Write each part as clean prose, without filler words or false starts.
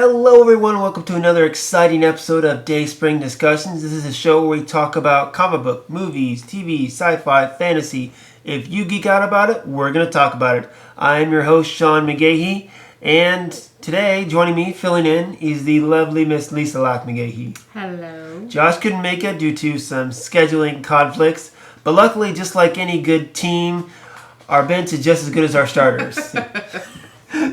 Hello everyone, welcome to another exciting episode of Dayspring Discussions. This is a show where we talk about comic book, movies, TV, sci-fi, fantasy. If you geek out about it, we're going to talk about it. I am your host, Sean McGahee, and today, joining me, filling in, is the lovely Miss Lisa Lack McGahee. Hello. Josh couldn't make it due to some scheduling conflicts, but luckily, just like any good team, our bench is just as good as our starters.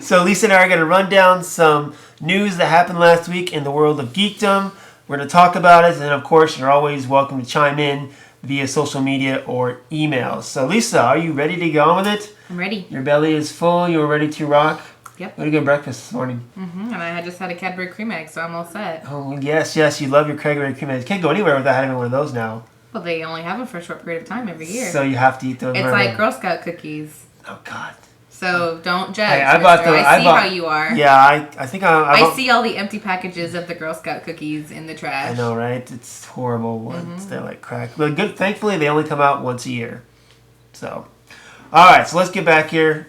So Lisa and I are going to run down some news that happened last week in the world of geekdom. We're going to talk about it, and of course, you're always welcome to chime in via social media or email. So Lisa, are you ready to go on with it? I'm ready. Your belly is full. You're ready to rock? Yep. What did you get breakfast this morning? And I just had a Cadbury cream egg, so I'm all set. Oh, yes, you love your Cadbury cream eggs. Can't go anywhere without having one of those now. Well, they only have them for a short period of time every year. So you have to eat them. It's like Girl Scout cookies. Oh, God. So don't judge. Hey, I see how you are. Yeah, I think I see all the empty packages of the Girl Scout cookies in the trash. I know, right? It's horrible ones. They're like crack. But good. Thankfully, they only come out once a year. So, all right. So let's get back here.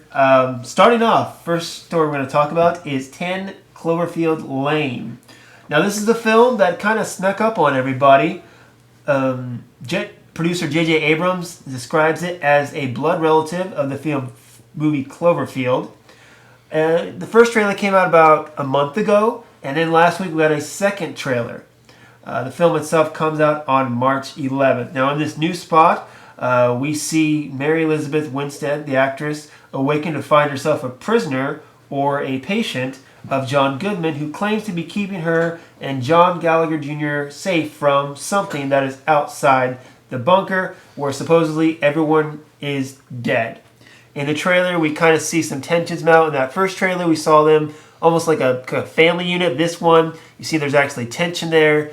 Starting off, first story we're going to talk about is 10 Cloverfield Lane. Now, this is the film that kind of snuck up on everybody. Producer J.J. Abrams describes it as a blood relative of the movie Cloverfield. The first trailer came out about a month ago, and then last week we got a second trailer. The film itself comes out on March 11th. Now in this new spot, we see Mary Elizabeth Winstead, the actress, awaken to find herself a prisoner or a patient of John Goodman, who claims to be keeping her and John Gallagher Jr. safe from something that is outside the bunker where supposedly everyone is dead. In the trailer, we kind of see some tensions mount. In that first trailer, we saw them almost like a family unit. This one, you see there's actually tension there.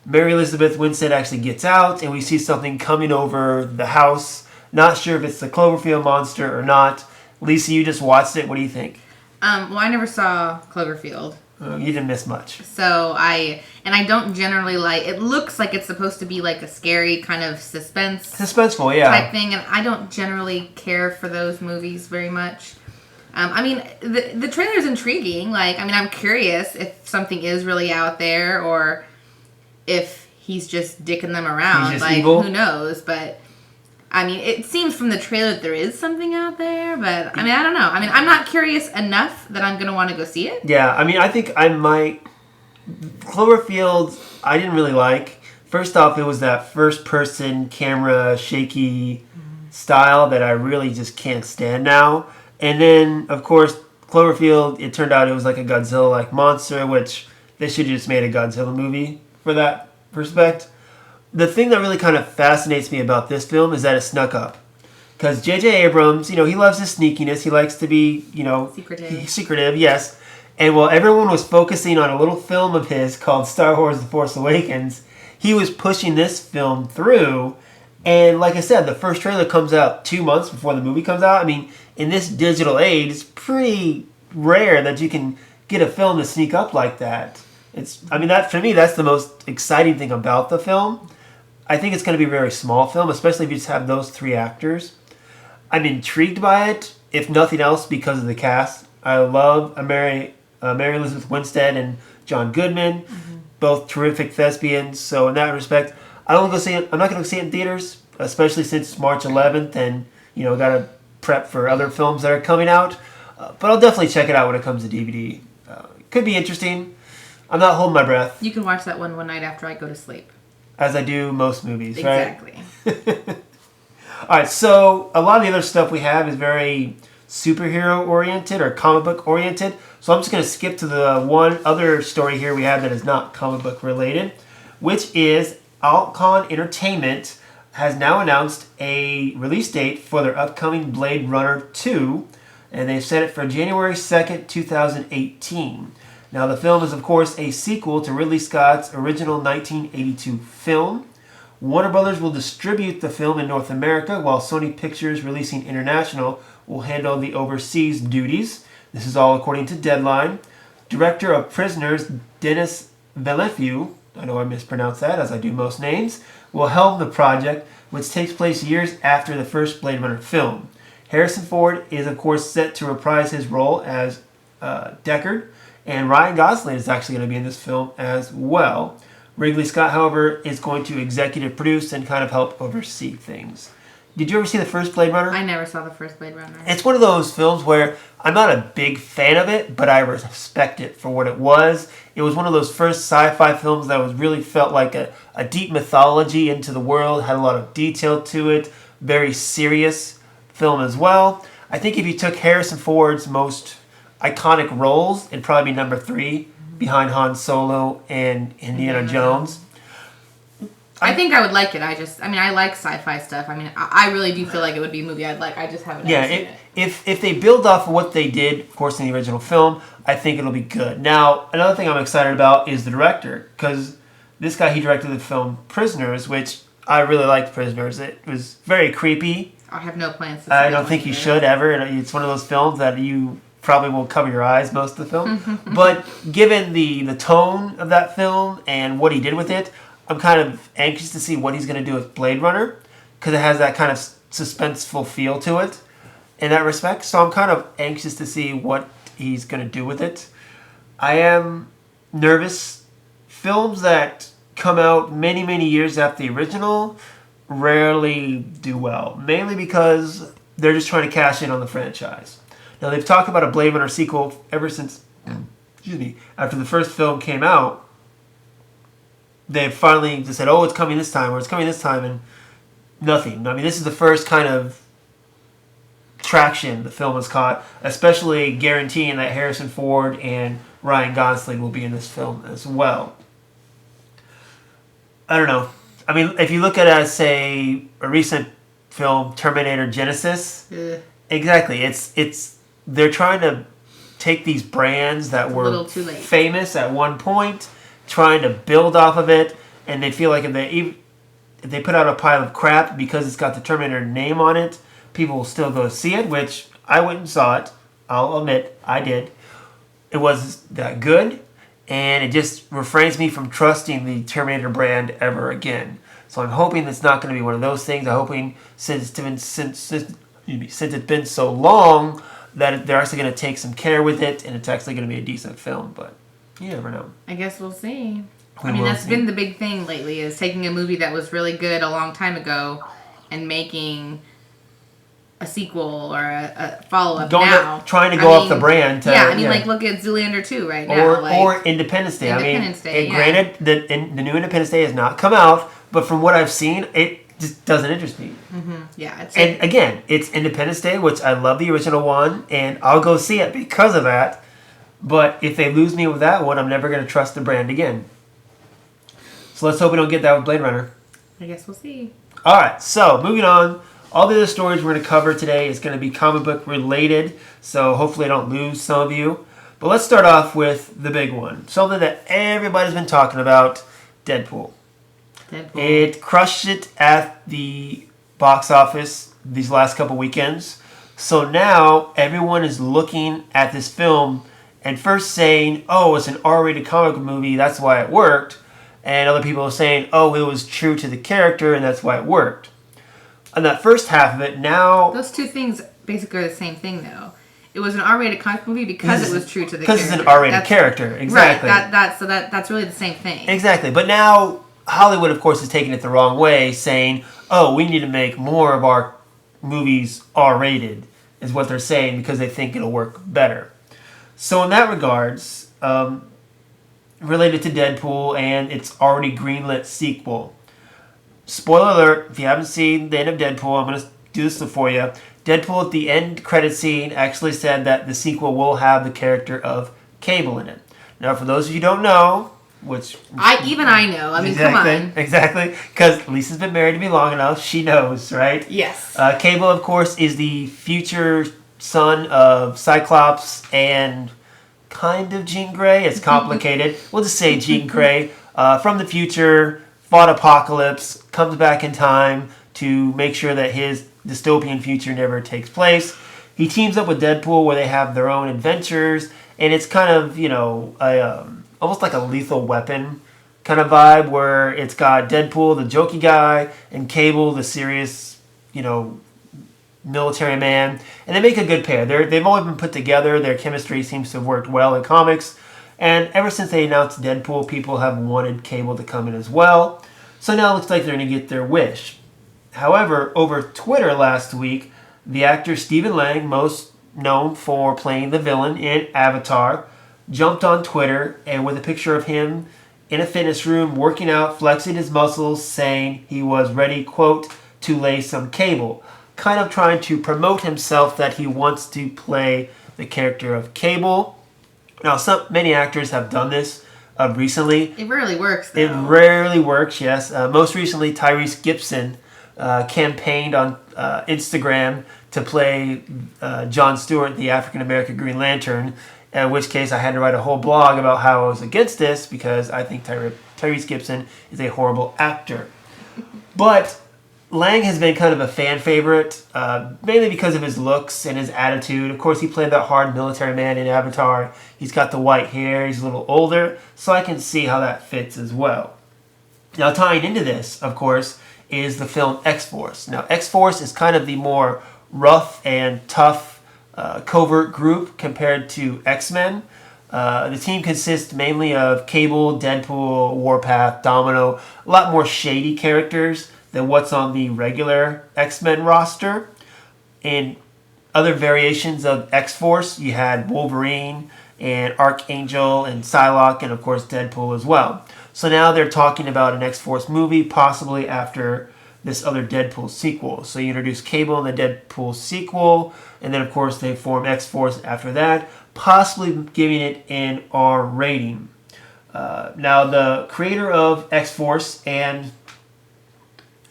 Mary Elizabeth Winstead actually gets out, and we see something coming over the house. Not sure if it's the Cloverfield monster or not. Lisa, you just watched it. What do you think? Well, I never saw Cloverfield. You didn't miss much. So I don't generally like. It looks like it's supposed to be like a scary kind of suspenseful, yeah, type thing, and I don't generally care for those movies very much. I mean, the trailer's intriguing. Like, I mean, I'm curious if something is really out there or if he's just dicking them around. He's just like, evil. Who knows? But I mean, it seems from the trailer that there is something out there, but I mean, I don't know. I mean, I'm not curious enough that I'm going to want to go see it. Yeah, I mean, I think I might. Cloverfield, I didn't really like. First off, it was that first-person camera shaky style that I really just can't stand now. And then, of course, Cloverfield, it turned out it was like a Godzilla-like monster, which they should have just made a Godzilla movie for that respect. The thing that really kind of fascinates me about this film is that it snuck up. Because J.J. Abrams, he loves his sneakiness. He likes to be, secretive, yes. And while everyone was focusing on a little film of his called Star Wars The Force Awakens, he was pushing this film through. And like I said, the first trailer comes out 2 months before the movie comes out. I mean, in this digital age, it's pretty rare that you can get a film to sneak up like that. That for me, that's the most exciting thing about the film. I think it's going to be a very small film, especially if you just have those three actors. I'm intrigued by it, if nothing else, because of the cast. I love Mary Elizabeth Winstead and John Goodman, both terrific thespians. So in that respect, I'm not going to see it in theaters, especially since it's March 11th, and got to prep for other films that are coming out. But I'll definitely check it out when it comes to DVD. It could be interesting. I'm not holding my breath. You can watch that one night after I go to sleep. As I do most movies, exactly. Right? All right, so a lot of the other stuff we have is very superhero-oriented or comic book-oriented. So I'm just going to skip to the one other story here we have that is not comic book-related, which is Alcon Entertainment has now announced a release date for their upcoming Blade Runner 2, and they've set it for January 2nd, 2018. Now, the film is, of course, a sequel to Ridley Scott's original 1982 film. Warner Brothers will distribute the film in North America, while Sony Pictures Releasing International will handle the overseas duties. This is all according to Deadline. Director of Prisoners, Denis Villeneuve, I know I mispronounced that, as I do most names, will helm the project, which takes place years after the first Blade Runner film. Harrison Ford is, of course, set to reprise his role as Deckard, And Ryan Gosling is actually going to be in this film as well. Ridley Scott, however, is going to executive produce and kind of help oversee things. Did you ever see the first Blade Runner? I never saw the first Blade Runner. It's one of those films where I'm not a big fan of it, but I respect it for what it was. It was one of those first sci-fi films that was really felt like a deep mythology into the world, had a lot of detail to it, very serious film as well. I think if you took Harrison Ford's most iconic roles, it'd probably be number 3 behind Han Solo and Indiana Jones. I think I would like it. I like sci-fi stuff. I mean, I really do feel like it would be a movie I'd like. I just haven't ever seen it. If they build off of what they did, of course, in the original film, I think it'll be good. Now, another thing I'm excited about is the director, because this guy, he directed the film Prisoners, which I really liked Prisoners. It was very creepy. I have no plans to see I don't think you should ever. It's one of those films that you probably will cover your eyes most of the film. But given the tone of that film and what he did with it, I'm kind of anxious to see what he's going to do with Blade Runner, because it has that kind of suspenseful feel to it in that respect. So I'm kind of anxious to see what he's going to do with it. I am nervous. Films that come out many, many years after the original rarely do well, mainly because they're just trying to cash in on the franchise. Now, they've talked about a Blade Runner sequel ever since, after the first film came out. They finally just said, oh, it's coming this time, or it's coming this time, and nothing. I mean, this is the first kind of traction the film has caught, especially guaranteeing that Harrison Ford and Ryan Gosling will be in this film as well. I don't know. I mean, if you look at it as, say, a recent film, Terminator Genesis, exactly. It's they're trying to take these brands that were famous at one point, trying to build off of it, and they feel like if they put out a pile of crap because it's got the Terminator name on it, people will still go see it, which I went and saw it. I'll admit, I did. It wasn't that good, and it just refrains me from trusting the Terminator brand ever again. So I'm hoping it's not going to be one of those things. I'm hoping since it's been so long that they're actually going to take some care with it, and it's actually going to be a decent film, but you never know. I guess we'll see. That's been the big thing lately, is taking a movie that was really good a long time ago and making a sequel or a follow-up now. Trying to go off the brand. Like, look at Zoolander 2 right now. Or Independence Day. Independence Day, granted, the new Independence Day has not come out, but from what I've seen, it just doesn't interest me. Mm-hmm. Yeah. And again, it's Independence Day, which I love the original one, and I'll go see it because of that. But if they lose me with that one, I'm never going to trust the brand again. So let's hope we don't get that with Blade Runner. I guess we'll see. All right, so moving on. All the other stories we're going to cover today is going to be comic book related, so hopefully I don't lose some of you. But let's start off with the big one. Something that everybody's been talking about, Deadpool. It crushed it at the box office these last couple weekends. So now everyone is looking at this film and first saying, oh, it's an R-rated comic book movie, that's why it worked. And other people are saying, oh, it was true to the character and that's why it worked. On that first half of it, now... Those two things basically are the same thing, though. It was an R-rated comic movie because it was true to the character. Because it's an R-rated character, exactly. Right, that's really the same thing. Exactly, but now Hollywood, of course, is taking it the wrong way, saying, oh, we need to make more of our movies R-rated, is what they're saying, because they think it'll work better. So in that regards, related to Deadpool and its already greenlit sequel, spoiler alert, if you haven't seen the end of Deadpool, I'm going to do this for you. Deadpool at the end credit scene actually said that the sequel will have the character of Cable in it. Now, for those of you who don't know, which... I know. I mean, come on. Exactly. Because Lisa's been married to me long enough. She knows, right? Yes. Cable, of course, is the future son of Cyclops and kind of Jean Grey. It's complicated. We'll just say Jean Grey. From the future, fought Apocalypse, comes back in time to make sure that his dystopian future never takes place. He teams up with Deadpool where they have their own adventures, and it's kind of, almost like a Lethal Weapon kind of vibe where it's got Deadpool, the jokey guy, and Cable, the serious, military man. And they make a good pair. They've always been put together. Their chemistry seems to have worked well in comics. And ever since they announced Deadpool, people have wanted Cable to come in as well. So now it looks like they're going to get their wish. However, over Twitter last week, the actor Stephen Lang, most known for playing the villain in Avatar, jumped on Twitter and with a picture of him in a fitness room working out, flexing his muscles, saying he was ready, quote, to lay some cable. Kind of trying to promote himself that he wants to play the character of Cable. Now, many actors have done this recently. It rarely works, though. It rarely works, yes. Most recently, Tyrese Gibson campaigned on Instagram to play Jon Stewart, the African-American Green Lantern, in which case I had to write a whole blog about how I was against this because I think Tyrese Gibson is a horrible actor. But Lang has been kind of a fan favorite, mainly because of his looks and his attitude. Of course, he played that hard military man in Avatar. He's got the white hair. He's a little older, so I can see how that fits as well. Now, tying into this, of course, is the film X-Force. Now, X-Force is kind of the more rough and tough covert group compared to X-Men. The team consists mainly of Cable, Deadpool, Warpath, Domino, a lot more shady characters than what's on the regular X-Men roster. In other variations of X-Force, you had Wolverine and Archangel and Psylocke and, of course, Deadpool as well. So now they're talking about an X-Force movie, possibly after this other Deadpool sequel. So you introduce Cable in the Deadpool sequel, and then, of course, they form X-Force after that, possibly giving it an R rating. Now, the creator of X-Force and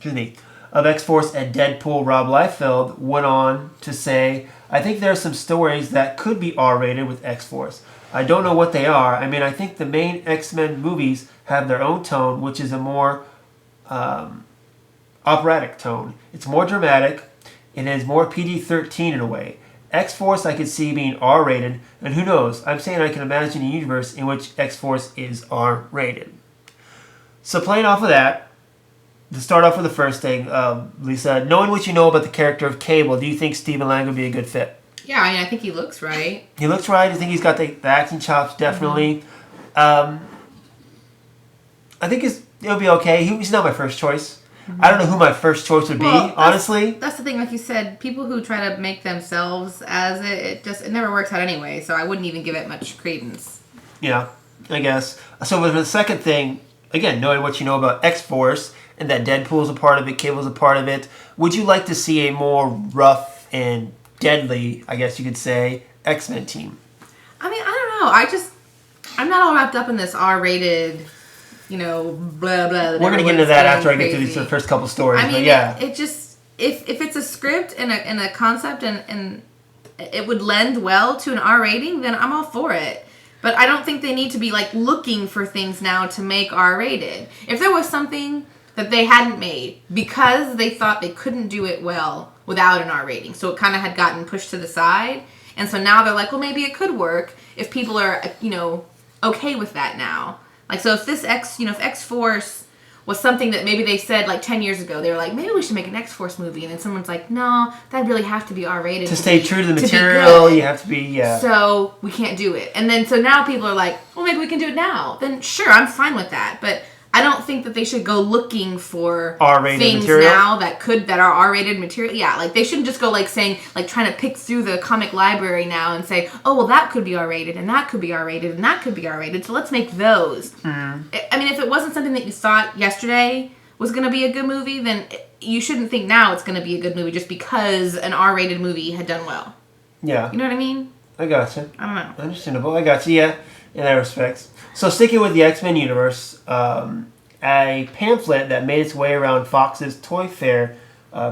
Deadpool, Rob Liefeld, went on to say, I think there are some stories that could be R-rated with X-Force. I don't know what they are. I mean, I think the main X-Men movies have their own tone, which is a more operatic tone. It's more dramatic, and it is more PG-13 in a way. X-Force I could see being R-rated, and who knows, I'm saying I can imagine a universe in which X-Force is R-rated. So playing off of that, to start off with the first thing, Lisa, knowing what you know about the character of Cable, do you think Stephen Lang would be a good fit? Yeah, I mean, I think he looks right. He looks right. I think he's got the acting chops, definitely. I think it'll be okay. He's not my first choice. I don't know who my first choice would be, honestly. That's the thing, like you said, people who try to make themselves as it never works out anyway, so I wouldn't even give it much credence. Yeah, I guess. So with the second thing, again, knowing what you know about X-Force, and that Deadpool's a part of it, Cable's a part of it, would you like to see a more rough and deadly, I guess you could say, X-Men team? I mean, I don't know. I'm not all wrapped up in this R-rated, blah, blah. We're going to get into that after I get through these first couple stories, I mean, but yeah. It just, if it's a script and a concept and it would lend well to an R rating, then I'm all for it. But I don't think they need to be, looking for things now to make R-rated. If there was something that they hadn't made because they thought they couldn't do it well without an R rating. So it kind of had gotten pushed to the side. And so now they're like, well, maybe it could work if people are, okay with that now. So if this if X-Force was something that maybe they said 10 years ago, they were like, maybe we should make an X-Force movie. And then someone's like, no, that really have to be R-rated. To stay true to the material, you have to be, yeah. So we can't do it. And then so now people are like, well, maybe we can do it now. Then sure, I'm fine with that. But I don't think that they should go looking for R-rated things material now that are R-rated material. Yeah, they shouldn't just go trying to pick through the comic library now and say, oh, well, that could be R-rated and that could be R-rated and that could be R-rated. So let's make those. Mm. I mean, if it wasn't something that you thought yesterday was going to be a good movie, then you shouldn't think now it's going to be a good movie just because an R-rated movie had done well. Yeah. You know what I mean? I gotcha. I don't know. Understandable. I gotcha, yeah, in that respect. So sticking with the X-Men universe, a pamphlet that made its way around Fox's Toy Fair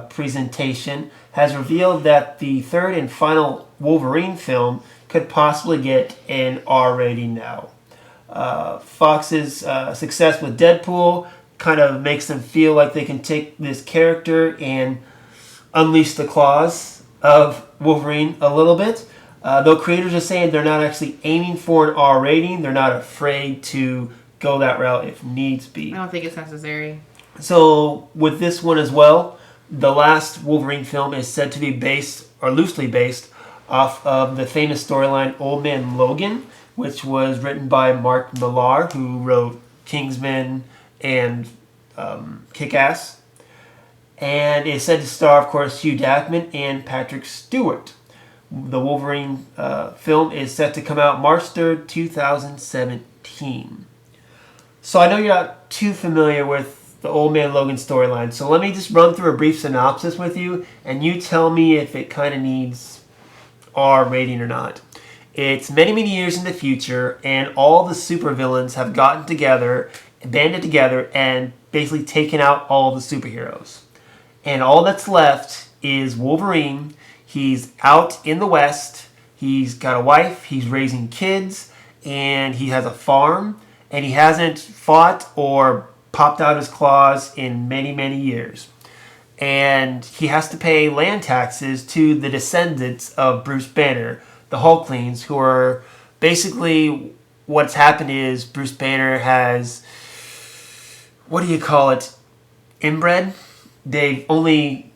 presentation has revealed that the third and final Wolverine film could possibly get an R rating now. Fox's success with Deadpool kind of makes them feel like they can take this character and unleash the claws of Wolverine a little bit. Though creators are saying they're not actually aiming for an R rating, they're not afraid to go that route if needs be. I don't think it's necessary. So with this one as well, the last Wolverine film is said to be based, or loosely based, off of the famous storyline Old Man Logan, which was written by Mark Millar, who wrote Kingsman and Kick-Ass. And it's said to star, of course, Hugh Jackman and Patrick Stewart. The Wolverine film is set to come out March 3rd, 2017. So I know you're not too familiar with the Old Man Logan storyline, so let me just run through a brief synopsis with you, and you tell me if it kind of needs R rating or not. It's many, many years in the future, and all the supervillains have gotten together, banded together, and basically taken out all the superheroes. And all that's left is Wolverine. He's out in the West. He's got a wife. He's raising kids, and he has a farm, and he hasn't fought or popped out his claws in many, many years. And he has to pay land taxes to the descendants of Bruce Banner, the Hulklings, who are basically, what's happened is Bruce Banner has, what do you call it, inbred? They've only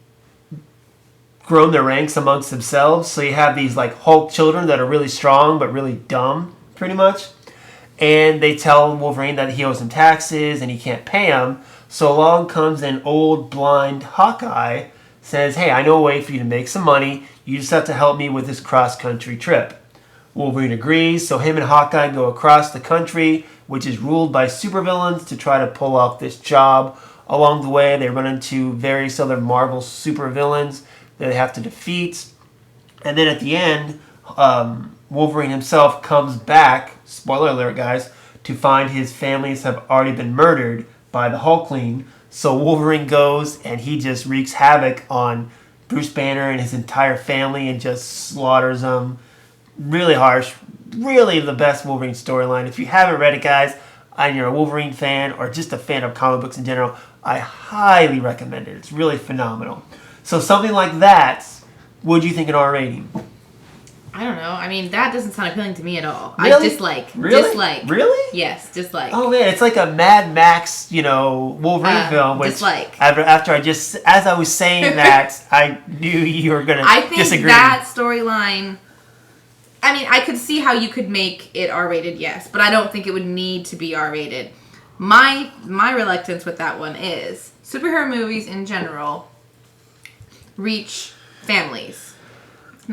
grown their ranks amongst themselves, so you have these like Hulk children that are really strong but really dumb, pretty much. And they tell Wolverine that he owes them taxes and he can't pay them. So along comes an old blind Hawkeye, says, hey, I know a way for you to make some money. You just have to help me with this cross-country trip. Wolverine agrees, so him and Hawkeye go across the country, which is ruled by supervillains, to try to pull off this job. Along the way, they run into various other Marvel supervillains that they have to defeat. And then at the end, Wolverine himself comes back, spoiler alert guys, to find his families have already been murdered by the Hulkling. So Wolverine goes and he just wreaks havoc on Bruce Banner and his entire family and just slaughters them. Really harsh. Really the best Wolverine storyline. If you haven't read it, guys, and you're a Wolverine fan or just a fan of comic books in general, I highly recommend it. It's really phenomenal. So something like that, would you think an R rating? I don't know. I mean, that doesn't sound appealing to me at all. Really? I dislike. Really? Dislike. Really? Yes, dislike. Oh man, it's like a Mad Max, Wolverine film. Which dislike. After as I was saying that, I knew you were gonna disagree. That storyline. I mean, I could see how you could make it R-rated, yes, but I don't think it would need to be R-rated. My reluctance with that one is superhero movies in general reach families.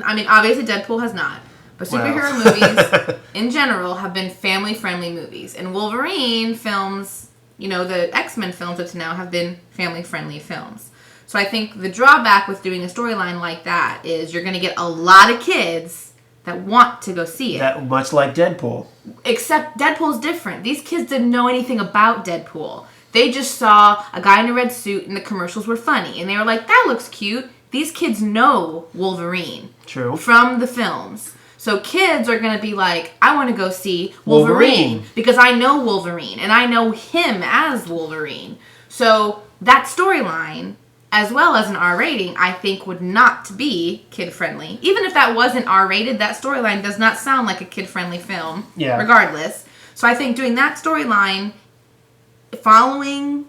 I mean, obviously Deadpool has not, but superhero movies in general have been family-friendly movies. And Wolverine films, the X-Men films up to now have been family-friendly films. So I think the drawback with doing a storyline like that is you're going to get a lot of kids that want to go see it. That much like Deadpool. Except Deadpool's different. These kids didn't know anything about Deadpool. They just saw a guy in a red suit and the commercials were funny. And they were like, that looks cute. These kids know Wolverine. True. From the films. So kids are going to be like, I want to go see Wolverine. Because I know Wolverine. And I know him as Wolverine. So that storyline, as well as an R rating, I think would not be kid-friendly. Even if that wasn't R-rated, that storyline does not sound like a kid-friendly film. Yeah. Regardless. So I think doing that storyline,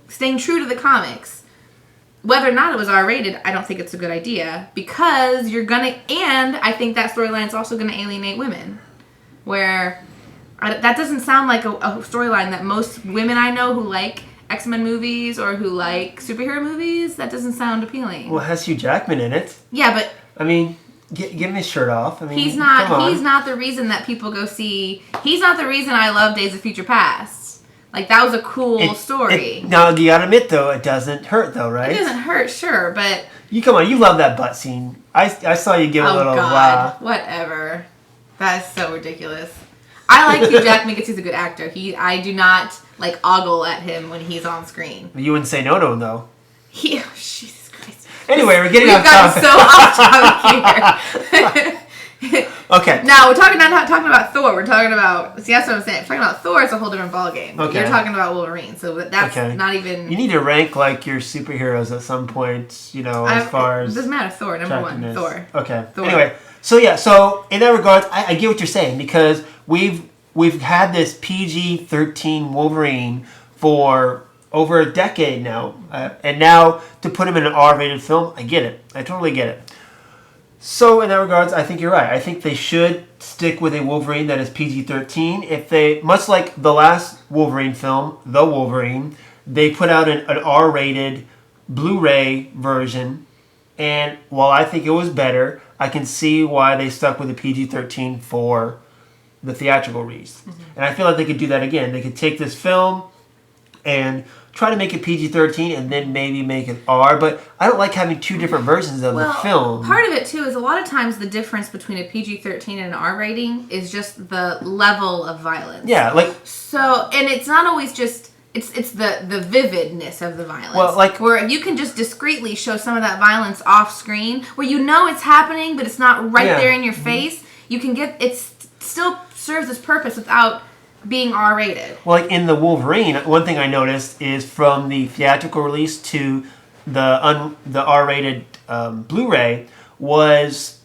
staying true to the comics, whether or not it was R-rated, I don't think it's a good idea because and I think that storyline is also gonna alienate women. Where that doesn't sound like a storyline that most women I know who like X-Men movies or who like superhero movies, that doesn't sound appealing. Well, it has Hugh Jackman in it. Yeah, but I mean, get him his shirt off. I mean, he's not the reason that people go see. He's not the reason I love Days of Future Past. Like, that was a cool story. Now, you gotta admit, though, it doesn't hurt, though, right? It doesn't hurt, sure, but... You love that butt scene. I saw you give a little... Oh, God. Whatever. That is so ridiculous. I like Hugh Jackman because he's a good actor. I do not, ogle at him when he's on screen. You wouldn't say no to him, though. Jesus Christ. Anyway, we're getting off topic. We've gotten so off topic here. Okay. Now, we're not talking about Thor. We're talking about... See, that's what I'm saying. If we're talking about Thor, it's a whole different ballgame. Okay. You're talking about Wolverine, so that's not even... You need to rank, your superheroes at some point, as far as... It doesn't matter. Thor, number one. Thor. Okay. Thor. Anyway, so in that regard, I get what you're saying, because we've had this PG-13 Wolverine for over a decade now, and now to put him in an R-rated film, I get it. I totally get it. So in that regards, I think you're right. I think they should stick with a Wolverine that is PG-13. If they, much like the last Wolverine film, The Wolverine, they put out an R-rated Blu-ray version, and while I think it was better, I can see why they stuck with a PG-13 for the theatrical release. Mm-hmm. And I feel like they could do that again. They could take this film and try to make it PG-13 and then maybe make it R, but I don't like having two different versions of the film. Part of it, too, is a lot of times the difference between a PG-13 and an R rating is just the level of violence. Yeah, like... So, and it's not always just... It's the vividness of the violence. Well, like... Where you can just discreetly show some of that violence off screen, where you know it's happening, but it's not right there in your face. You can get... It still serves its purpose without... being R-rated. Well, like in the Wolverine, one thing I noticed is from the theatrical release to the R-rated Blu-ray was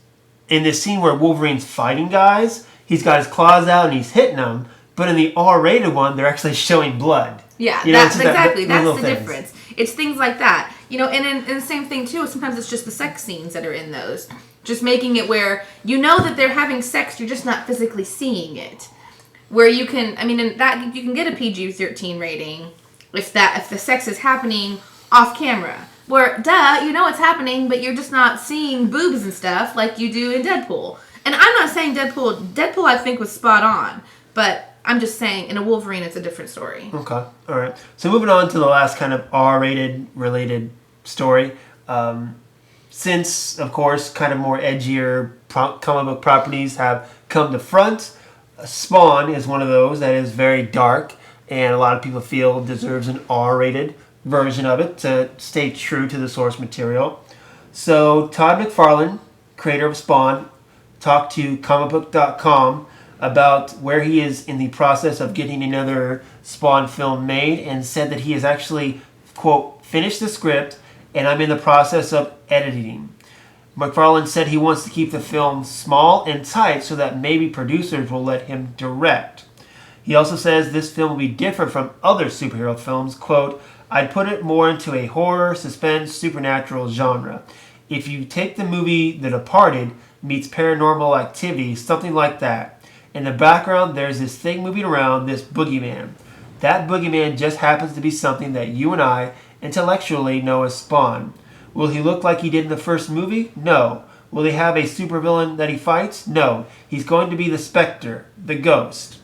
in this scene where Wolverine's fighting guys, he's got his claws out and he's hitting them, but in the R-rated one, they're actually showing blood. Yeah, that's the difference. It's things like that. You know, and the same thing, too, sometimes it's just the sex scenes that are in those. Just making it where you know that they're having sex, you're just not physically seeing it. Where you can, I mean, in that you can get a PG-13 rating if the sex is happening off camera. Where, you know it's happening, but you're just not seeing boobs and stuff like you do in Deadpool. And I'm not saying Deadpool I think was spot on, but I'm just saying in a Wolverine it's a different story. Okay, all right. So moving on to the last kind of R-rated related story. Since, of course, kind of more edgier comic book properties have come to front, Spawn is one of those that is very dark and a lot of people feel deserves an R-rated version of it to stay true to the source material. So Todd McFarlane, creator of Spawn, talked to comicbook.com about where he is in the process of getting another Spawn film made and said that he has actually, quote, finished the script and I'm in the process of editing. McFarlane said he wants to keep the film small and tight so that maybe producers will let him direct. He also says this film will be different from other superhero films. Quote, I'd put it more into a horror, suspense, supernatural genre. If you take the movie The Departed meets Paranormal Activity, something like that. In the background, there's this thing moving around, this boogeyman. That boogeyman just happens to be something that you and I intellectually know as Spawn. Will he look like he did in the first movie? No. Will he have a supervillain that he fights? No. He's going to be the Spectre, the Ghost.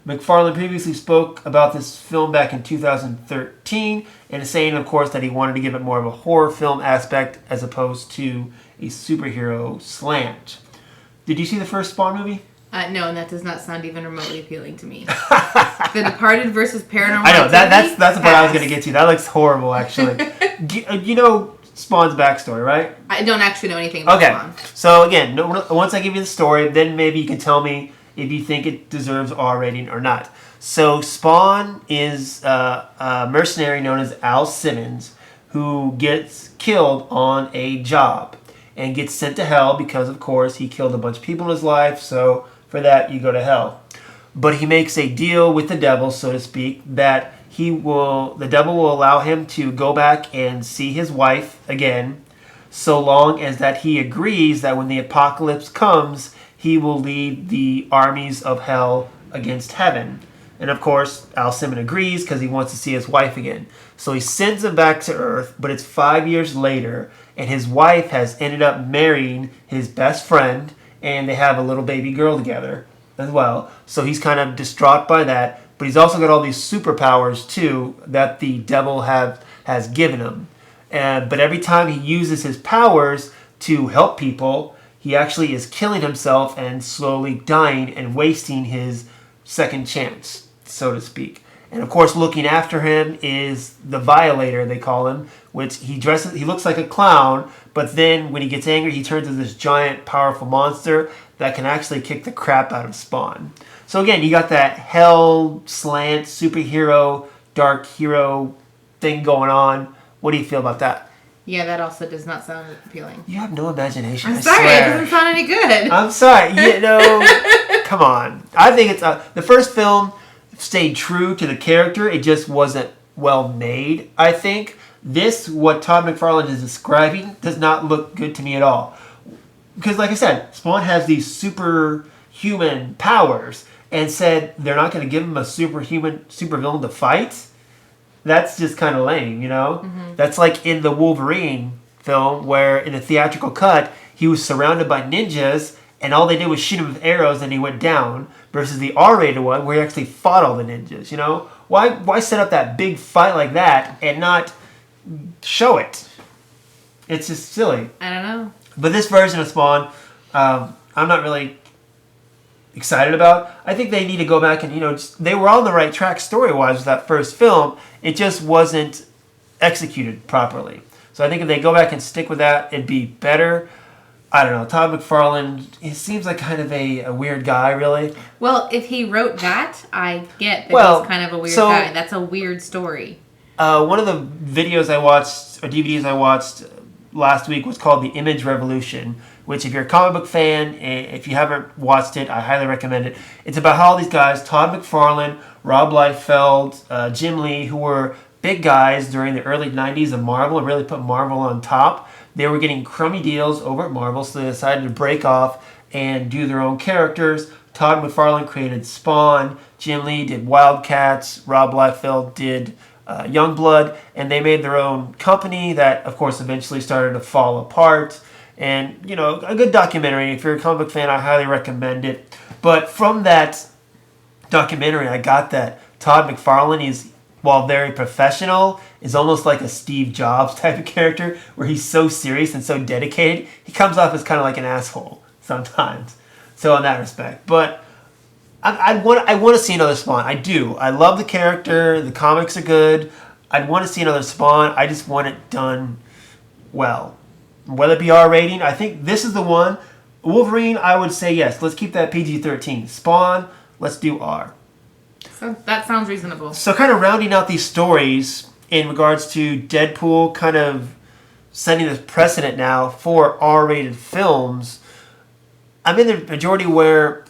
McFarlane previously spoke about this film back in 2013 and saying, of course, that he wanted to give it more of a horror film aspect as opposed to a superhero slant. Did you see the first Spawn movie? No, and that does not sound even remotely appealing to me. The Departed versus Paranormal I know, Activity? that's the part I was going to get to. That looks horrible, actually. You know Spawn's backstory, right? I don't actually know anything about Spawn. So again, once I give you the story, then maybe you can tell me if you think it deserves R rating or not. So Spawn is a mercenary known as Al Simmons who gets killed on a job and gets sent to hell because, of course, he killed a bunch of people in his life, so for that you go to hell. But he makes a deal with the devil, so to speak, that the devil will allow him to go back and see his wife again, so long as that he agrees that when the apocalypse comes, he will lead the armies of hell against heaven. And of course, Al Simmons agrees because he wants to see his wife again. So he sends him back to Earth, but it's 5 years later, and his wife has ended up marrying his best friend, and they have a little baby girl together as well. So he's kind of distraught by that. But he's also got all these superpowers, too, that the devil has given him. But every time he uses his powers to help people, he actually is killing himself and slowly dying and wasting his second chance, so to speak. And, of course, looking after him is the Violator, they call him, which he looks like a clown, but then when he gets angry, he turns into this giant, powerful monster that can actually kick the crap out of Spawn. So again, you got that hell slant superhero, dark hero thing going on. What do you feel about that? Yeah, that also does not sound appealing. You have no imagination. I'm sorry, it doesn't sound any good. I'm sorry. Come on. I think it's the first film stayed true to the character. It just wasn't well made. I think what Todd McFarlane is describing does not look good to me at all. because like I said, Spawn has these superhuman powers, and said they're not going to give him a supervillain to fight. That's just kind of lame, you know? Mm-hmm. That's like in the Wolverine film where in the theatrical cut, he was surrounded by ninjas and all they did was shoot him with arrows and he went down versus the R-rated one where he actually fought all the ninjas, you know? Why set up that big fight like that and not show it? It's just silly. I don't know. But this version of Spawn, I'm not really excited about. I think they need to go back and, they were on the right track story-wise with that first film. It just wasn't executed properly. So I think if they go back and stick with that, it'd be better. I don't know. Todd McFarlane, he seems like kind of a weird guy, really. Well, if he wrote that, I get that he's kind of a weird guy. That's a weird story. One of the videos I watched, or DVDs I watched last week was called The Image Revolution, which if you're a comic book fan, if you haven't watched it, I highly recommend it. It's about how all these guys, Todd McFarlane, Rob Liefeld, Jim Lee, who were big guys during the early 90s of Marvel and really put Marvel on top. They were getting crummy deals over at Marvel, so they decided to break off and do their own characters. Todd McFarlane created Spawn, Jim Lee did Wildcats, Rob Liefeld did Youngblood, and they made their own company that, of course, eventually started to fall apart. And, a good documentary. If you're a comic book fan, I highly recommend it. But from that documentary, I got that Todd McFarlane is, while very professional, is almost like a Steve Jobs type of character where he's so serious and so dedicated. He comes off as kind of like an asshole sometimes. So in that respect. But I want to see another Spawn. I do. I love the character. The comics are good. I'd want to see another Spawn. I just want it done well. Whether it be R rating, I think this is the one. Wolverine, I would say yes. Let's keep that PG-13. Spawn, let's do R. So that sounds reasonable. So kind of rounding out these stories in regards to Deadpool, kind of setting this precedent now for R-rated films. I'm in the majority where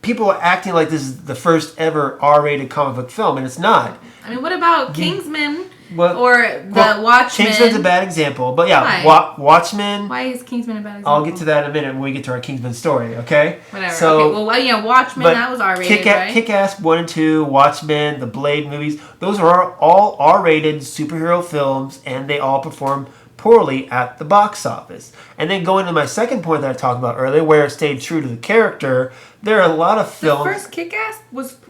people are acting like this is the first ever R-rated comic book film, and it's not. I mean, what about Kingsman? Or Watchmen? Kingsman's a bad example, but yeah, Watchmen. Why is Kingsman a bad example? I'll get to that in a minute when we get to our Kingsman story, okay? Whatever. So, okay, well, Watchmen, that was R-rated, right? Kick-Ass 1 and 2, Watchmen, the Blade movies, those are all R-rated superhero films, and they all perform poorly at the box office. And then going to my second point that I talked about earlier, where it stayed true to the character, there are a lot of films... The first Kick-Ass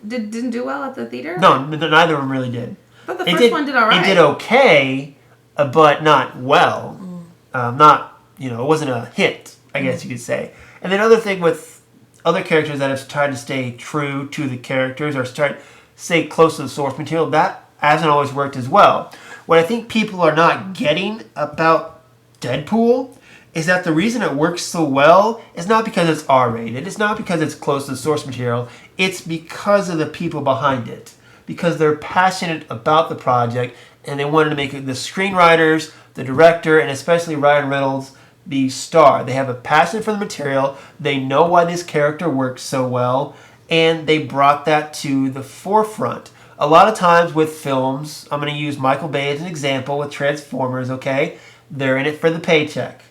didn't do well at the theater? No, neither of them really did. But the first one did all right. It did okay, but not well. It wasn't a hit, I guess you could say. And then other thing with other characters that have tried to stay true to the characters or tried to stay close to the source material, that hasn't always worked as well. What I think people are not getting about Deadpool is that the reason it works so well is not because it's R-rated. It's not because it's close to the source material. It's because of the people behind it. Because they're passionate about the project and they wanted to make the screenwriters, the director, and especially Ryan Reynolds be star. They have a passion for the material. They know why this character works so well, and they brought that to the forefront. A lot of times with films, I'm going to use Michael Bay as an example with Transformers, okay? They're in it for the paycheck.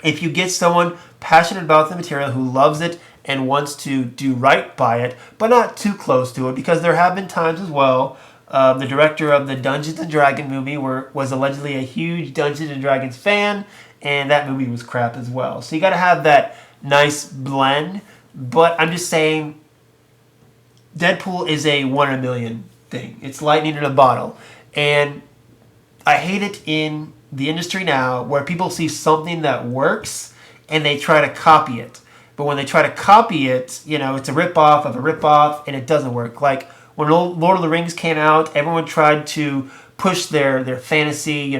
If you get someone passionate about the material who loves it and wants to do right by it, but not too close to it, because there have been times as well, the director of the Dungeons & Dragons movie was allegedly a huge Dungeons & Dragons fan, and that movie was crap as well. So you got to have that nice blend, but I'm just saying Deadpool is a 1 in a million thing. It's lightning in a bottle, and I hate it in the industry now where people see something that works and they try to copy it. But when they try to copy it, it's a ripoff of a ripoff, and it doesn't work. Like when Lord of the Rings came out, everyone tried to push their fantasy,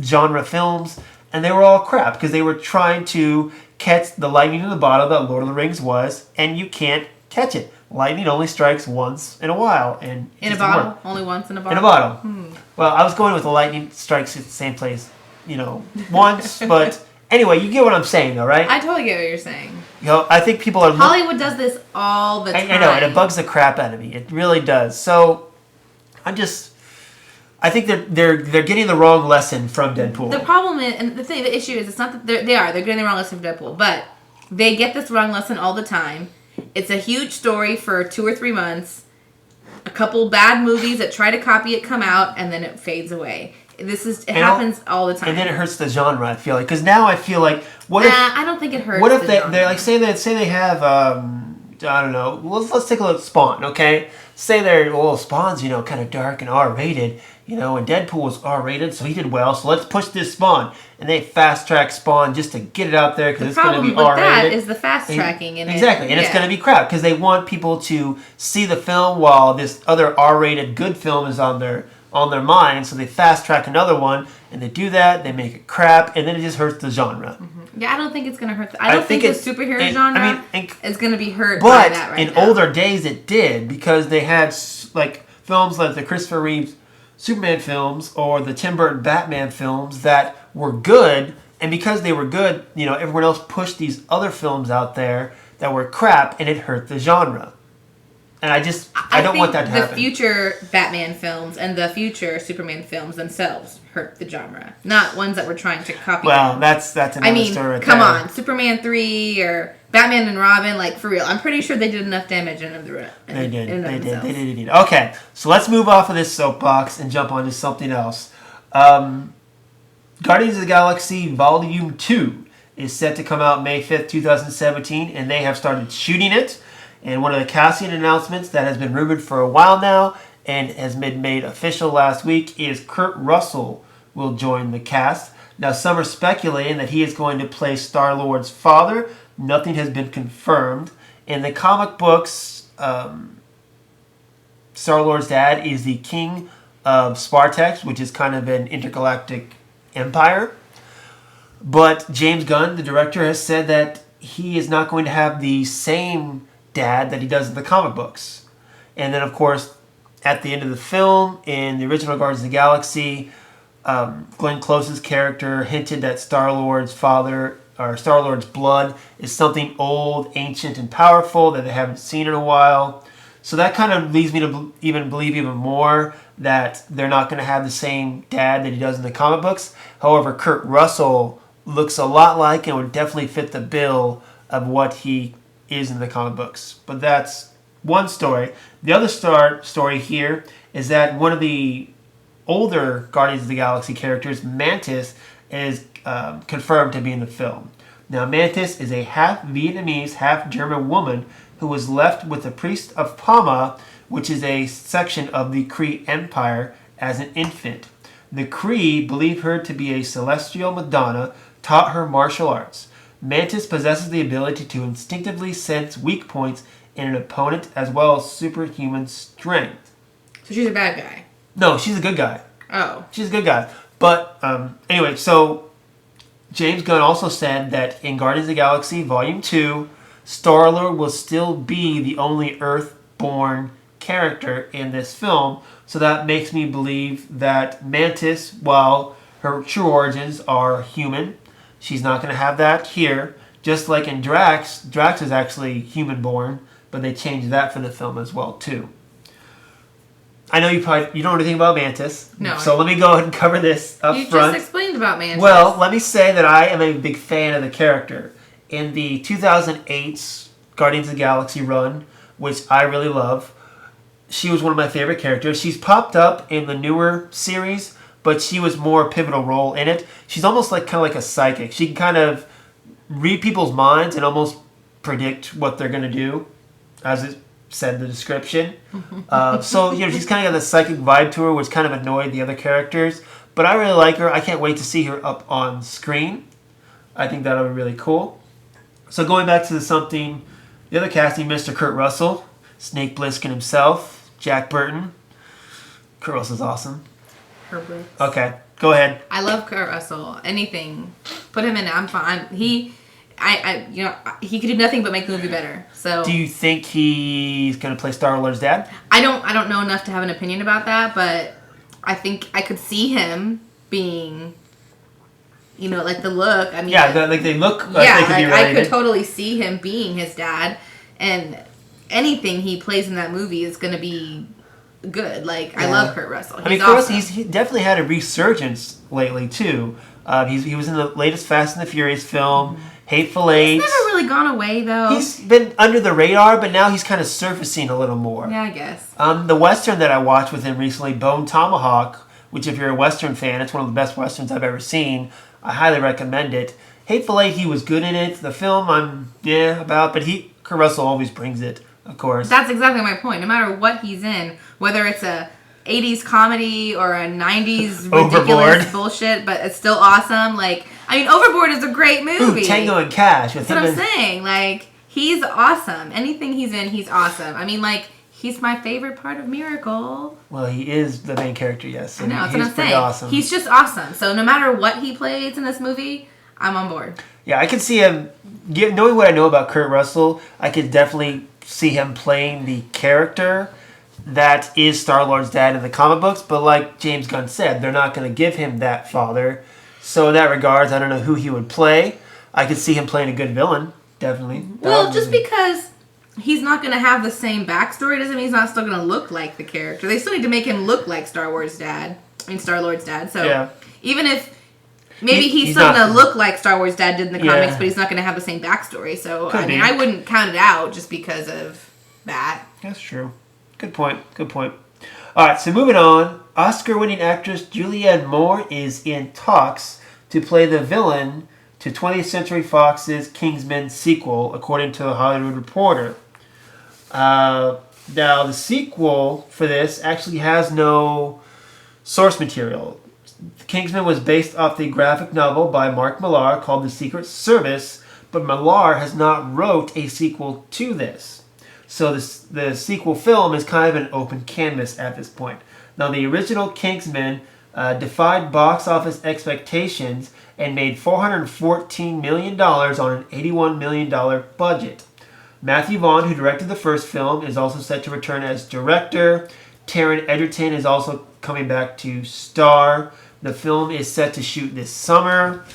genre films, and they were all crap because they were trying to catch the lightning in the bottle that Lord of the Rings was, and you can't catch it. Lightning only strikes once in a while, and in a bottle, only once in a bottle. In a bottle. Well, I was going with the lightning strikes at the same place, once, but. Anyway, you get what I'm saying, though, right? I totally get what you're saying. I think people are... Hollywood does this all the time. I know, and it bugs the crap out of me. It really does. So, I'm just... I think they're getting the wrong lesson from Deadpool. The problem is, and the issue is, it's not that they're getting the wrong lesson from Deadpool, but they get this wrong lesson all the time. It's a huge story for 2 or 3 months. A couple bad movies that try to copy it come out, and then it fades away. It happens all the time. And then it hurts the genre, I feel like. Because now I feel like, I don't think it hurts. What if they're like, say they have, I don't know, let's take a look at Spawn, okay? Say Spawn's, kind of dark and R-rated, and Deadpool was R-rated, so he did well, so let's push this Spawn. And they fast-track Spawn just to get it out there because it's going to be R-rated. The problem with that is the fast-tracking in it. Exactly, and it's going to be crap because they want people to see the film while this other R-rated good film is on their mind, so they fast-track another one, and they do that, they make it crap, and then it just hurts the genre. Mm-hmm. Yeah, I don't think it's going to hurt. I don't think the superhero genre is going to be hurt by that right now. But in older days it did, because they had films like the Christopher Reeves Superman films or the Tim Burton Batman films that were good, and because they were good, everyone else pushed these other films out there that were crap, and it hurt the genre. And I don't want that to happen. The future Batman films and the future Superman films themselves hurt the genre, not ones that were trying to copy. Well, that's another story right come on, Superman 3 or Batman and Robin, for real. I'm pretty sure they did enough damage in them. They did. Okay, so let's move off of this soapbox and jump on to something else. Guardians of the Galaxy Volume 2 is set to come out May 5th, 2017, and they have started shooting it. And one of the casting announcements that has been rumored for a while now and has been made official last week is Kurt Russell will join the cast. Now, some are speculating that he is going to play Star-Lord's father. Nothing has been confirmed. In the comic books, Star-Lord's dad is the king of Spartax, which is kind of an intergalactic empire. But James Gunn, the director, has said that he is not going to have the same dad that he does in the comic books. And then, of course, at the end of the film, in the original Guardians of the Galaxy, Glenn Close's character hinted that Star-Lord's father, or Star-Lord's blood, is something old, ancient, and powerful that they haven't seen in a while. So that kind of leads me to believe even more that they're not going to have the same dad that he does in the comic books. However, Kurt Russell looks a lot like and would definitely fit the bill of what he is in the comic books. But that's one story. The other story here is that one of the older Guardians of the Galaxy characters, Mantis, is confirmed to be in the film. Now, Mantis is a half Vietnamese, half German woman who was left with the priest of Pama, which is a section of the Kree Empire, as an infant. The Kree believe her to be a celestial Madonna, taught her martial arts. Mantis possesses the ability to instinctively sense weak points in an opponent as well as superhuman strength. So she's a bad guy? No, she's a good guy. Oh. She's a good guy. But anyway, so James Gunn also said that in Guardians of the Galaxy Volume 2, Star-Lord will still be the only Earth-born character in this film. So that makes me believe that Mantis, while her true origins are human, she's not going to have that here. Just like in Drax is actually human-born, but they changed that for the film as well, too. I know you don't know anything about Mantis. No. So let me go ahead and cover this up front. You just explained about Mantis. Well, let me say that I am a big fan of the character. In the 2008 Guardians of the Galaxy run, which I really love, she was one of my favorite characters. She's popped up in the newer series, but she was more a pivotal role in it. She's almost kind of like a psychic. She can kind of read people's minds and almost predict what they're going to do, as it said in the description. So she's kind of got the psychic vibe to her, which kind of annoyed the other characters. But I really like her. I can't wait to see her up on screen. I think that'll be really cool. So going back to the other casting, Mr. Kurt Russell, Snake Plissken himself, Jack Burton. Kurt Russell's awesome. Herbert. Okay, go ahead. I love Kurt Russell. Anything, put him in it. I'm fine. He could do nothing but make the movie better. So, do you think he's gonna play Star-Lord's dad? I don't know enough to have an opinion about that, but I think I could see him being, like the look. I mean, yeah, they look. Yeah, they could be related. I could totally see him being his dad, and anything he plays in that movie is gonna be good. Like, I love Kurt Russell. He's Kurt awesome. Russell, he definitely had a resurgence lately, too. He was in the latest Fast and the Furious film, Hateful Eight. He's never really gone away, though. He's been under the radar, but now he's kind of surfacing a little more. Yeah, I guess. The Western that I watched with him recently, Bone Tomahawk, which if you're a Western fan, it's one of the best Westerns I've ever seen. I highly recommend it. Hateful Eight, he was good in it. The film, about, but Kurt Russell always brings it, of course. That's exactly my point. No matter what he's in, whether it's a 80s comedy or a 90s ridiculous bullshit, but it's still awesome. Like, I mean, Overboard is a great movie. Ooh, Tango and Cash. That's what I'm saying. Like, he's awesome. Anything he's in, he's awesome. I mean, like, he's my favorite part of Miracle. Well, he is the main character, yes. I know, that's what I'm saying. Awesome. He's just awesome. So no matter what he plays in this movie, I'm on board. Yeah, I can see him, knowing what I know about Kurt Russell, I could definitely see him playing the character that is Star-Lord's dad in the comic books, but like James Gunn said, they're not going to give him that father. So in that regards, I don't know who he would play. I could see him playing a good villain, definitely. Well, just because he's not going to have the same backstory doesn't mean he's not still going to look like the character. They still need to make him look like Star-Lord's dad. So even if maybe he's still going to look like Star Wars dad did in the comics, but he's not going to have the same backstory. So I wouldn't count it out just because of that. That's true. Good point. All right, so moving on. Oscar-winning actress Julianne Moore is in talks to play the villain to 20th Century Fox's Kingsman sequel, according to The Hollywood Reporter. Now, the sequel for this actually has no source material. Kingsman was based off the graphic novel by Mark Millar called The Secret Service, but Millar has not wrote a sequel to this. So the sequel film is kind of an open canvas at this point. Now, the original Kingsman defied box office expectations and made $414 million on an $81 million budget. Matthew Vaughn, who directed the first film, is also set to return as director. Taron Egerton is also coming back to star. The film is set to shoot this summer.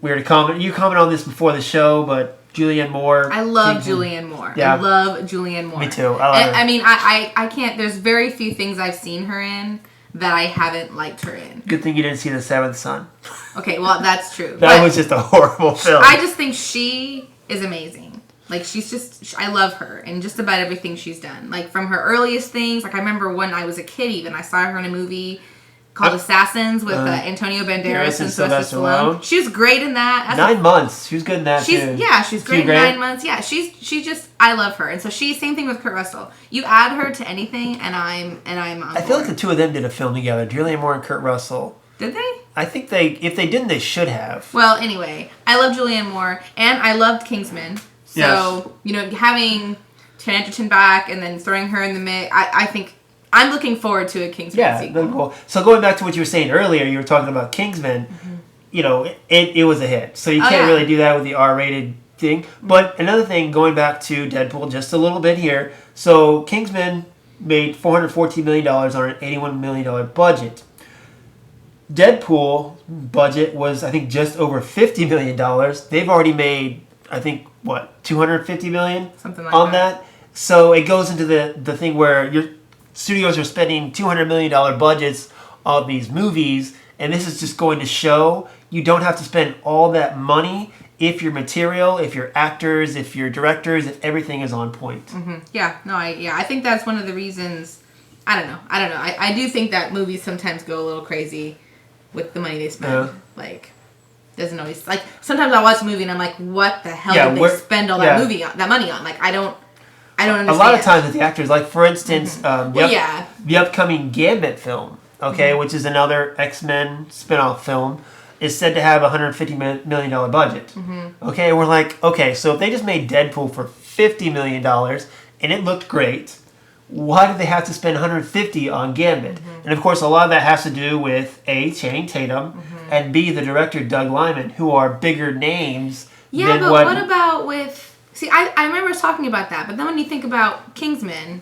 You comment on this before the show, but Julianne Moore. I love Julianne Moore. Yeah. I love Julianne Moore. Me too. I love her. I mean, I can't. There's very few things I've seen her in that I haven't liked her in. Good thing you didn't see The Seventh Son. Okay, well, that's true. That was just a horrible film. I just think she is amazing. Like, I love her and just about everything she's done. Like, from her earliest things. Like, I remember when I was a kid even, I saw her in a movie called Assassins with Antonio Banderas and Sylvester Stallone. She was great in that. 9 months. She was good in that too. Yeah, she's great in 9 months. Yeah, she just, I love her. And so same thing with Kurt Russell. You add her to anything and I'm on I feel like the two of them did a film together, Julianne Moore and Kurt Russell. Did they? I think if they didn't, they should have. Well, anyway, I love Julianne Moore and I loved Kingsman. So, having Taron Egerton back and then throwing her in the mix, I think I'm looking forward to a Kingsman sequel. Yeah, cool. So going back to what you were saying earlier, you were talking about Kingsman. Mm-hmm. It was a hit. So you can't really do that with the R-rated thing. Mm-hmm. But another thing, going back to Deadpool just a little bit here. So Kingsman made $414 million on an $81 million budget. Deadpool budget was, I think, just over $50 million. They've already made, I think, $250 million something like on that. So it goes into the thing where your studios are spending $200 million budgets on these movies, and this is just going to show you don't have to spend all that money if your material, if your actors, if your directors, if everything is on point. Mm-hmm. I think that's one of the reasons. I don't know. I do think that movies sometimes go a little crazy with the money they spend. Like, doesn't always, like, sometimes I watch a movie and I'm like, what the hell did they spend all that money on? Like, I don't understand. A lot of times with the actors, like for instance, the upcoming Gambit film, which is another X-Men spinoff film, is said to have a $150 million budget. Mm-hmm. Okay, we're like, so if they just made Deadpool for $50 million and it looked great, why did they have to spend $150 on Gambit? Mm-hmm. And of course, a lot of that has to do with A, Channing Tatum, and B, the director Doug Liman, who are bigger names. Yeah, but what about with... See, I remember us talking about that, but then when you think about Kingsman,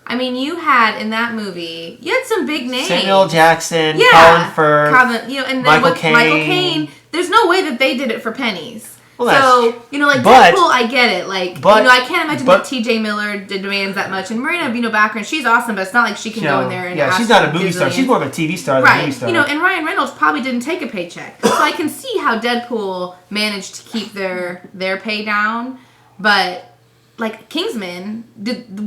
I mean, you had in that movie, you had some big names. Samuel Jackson, Colin Firth, and then Michael Caine. There's no way that they did it for pennies. Well, so, like Deadpool, I get it. Like, I can't imagine that T.J. Miller demands that much. And Marina, background, she's awesome, but it's not like she can go in there and she's not a movie star. She's more of a TV star than a movie star. And Ryan Reynolds probably didn't take a paycheck. So I can see how Deadpool managed to keep their pay down. But, like, Kingsman,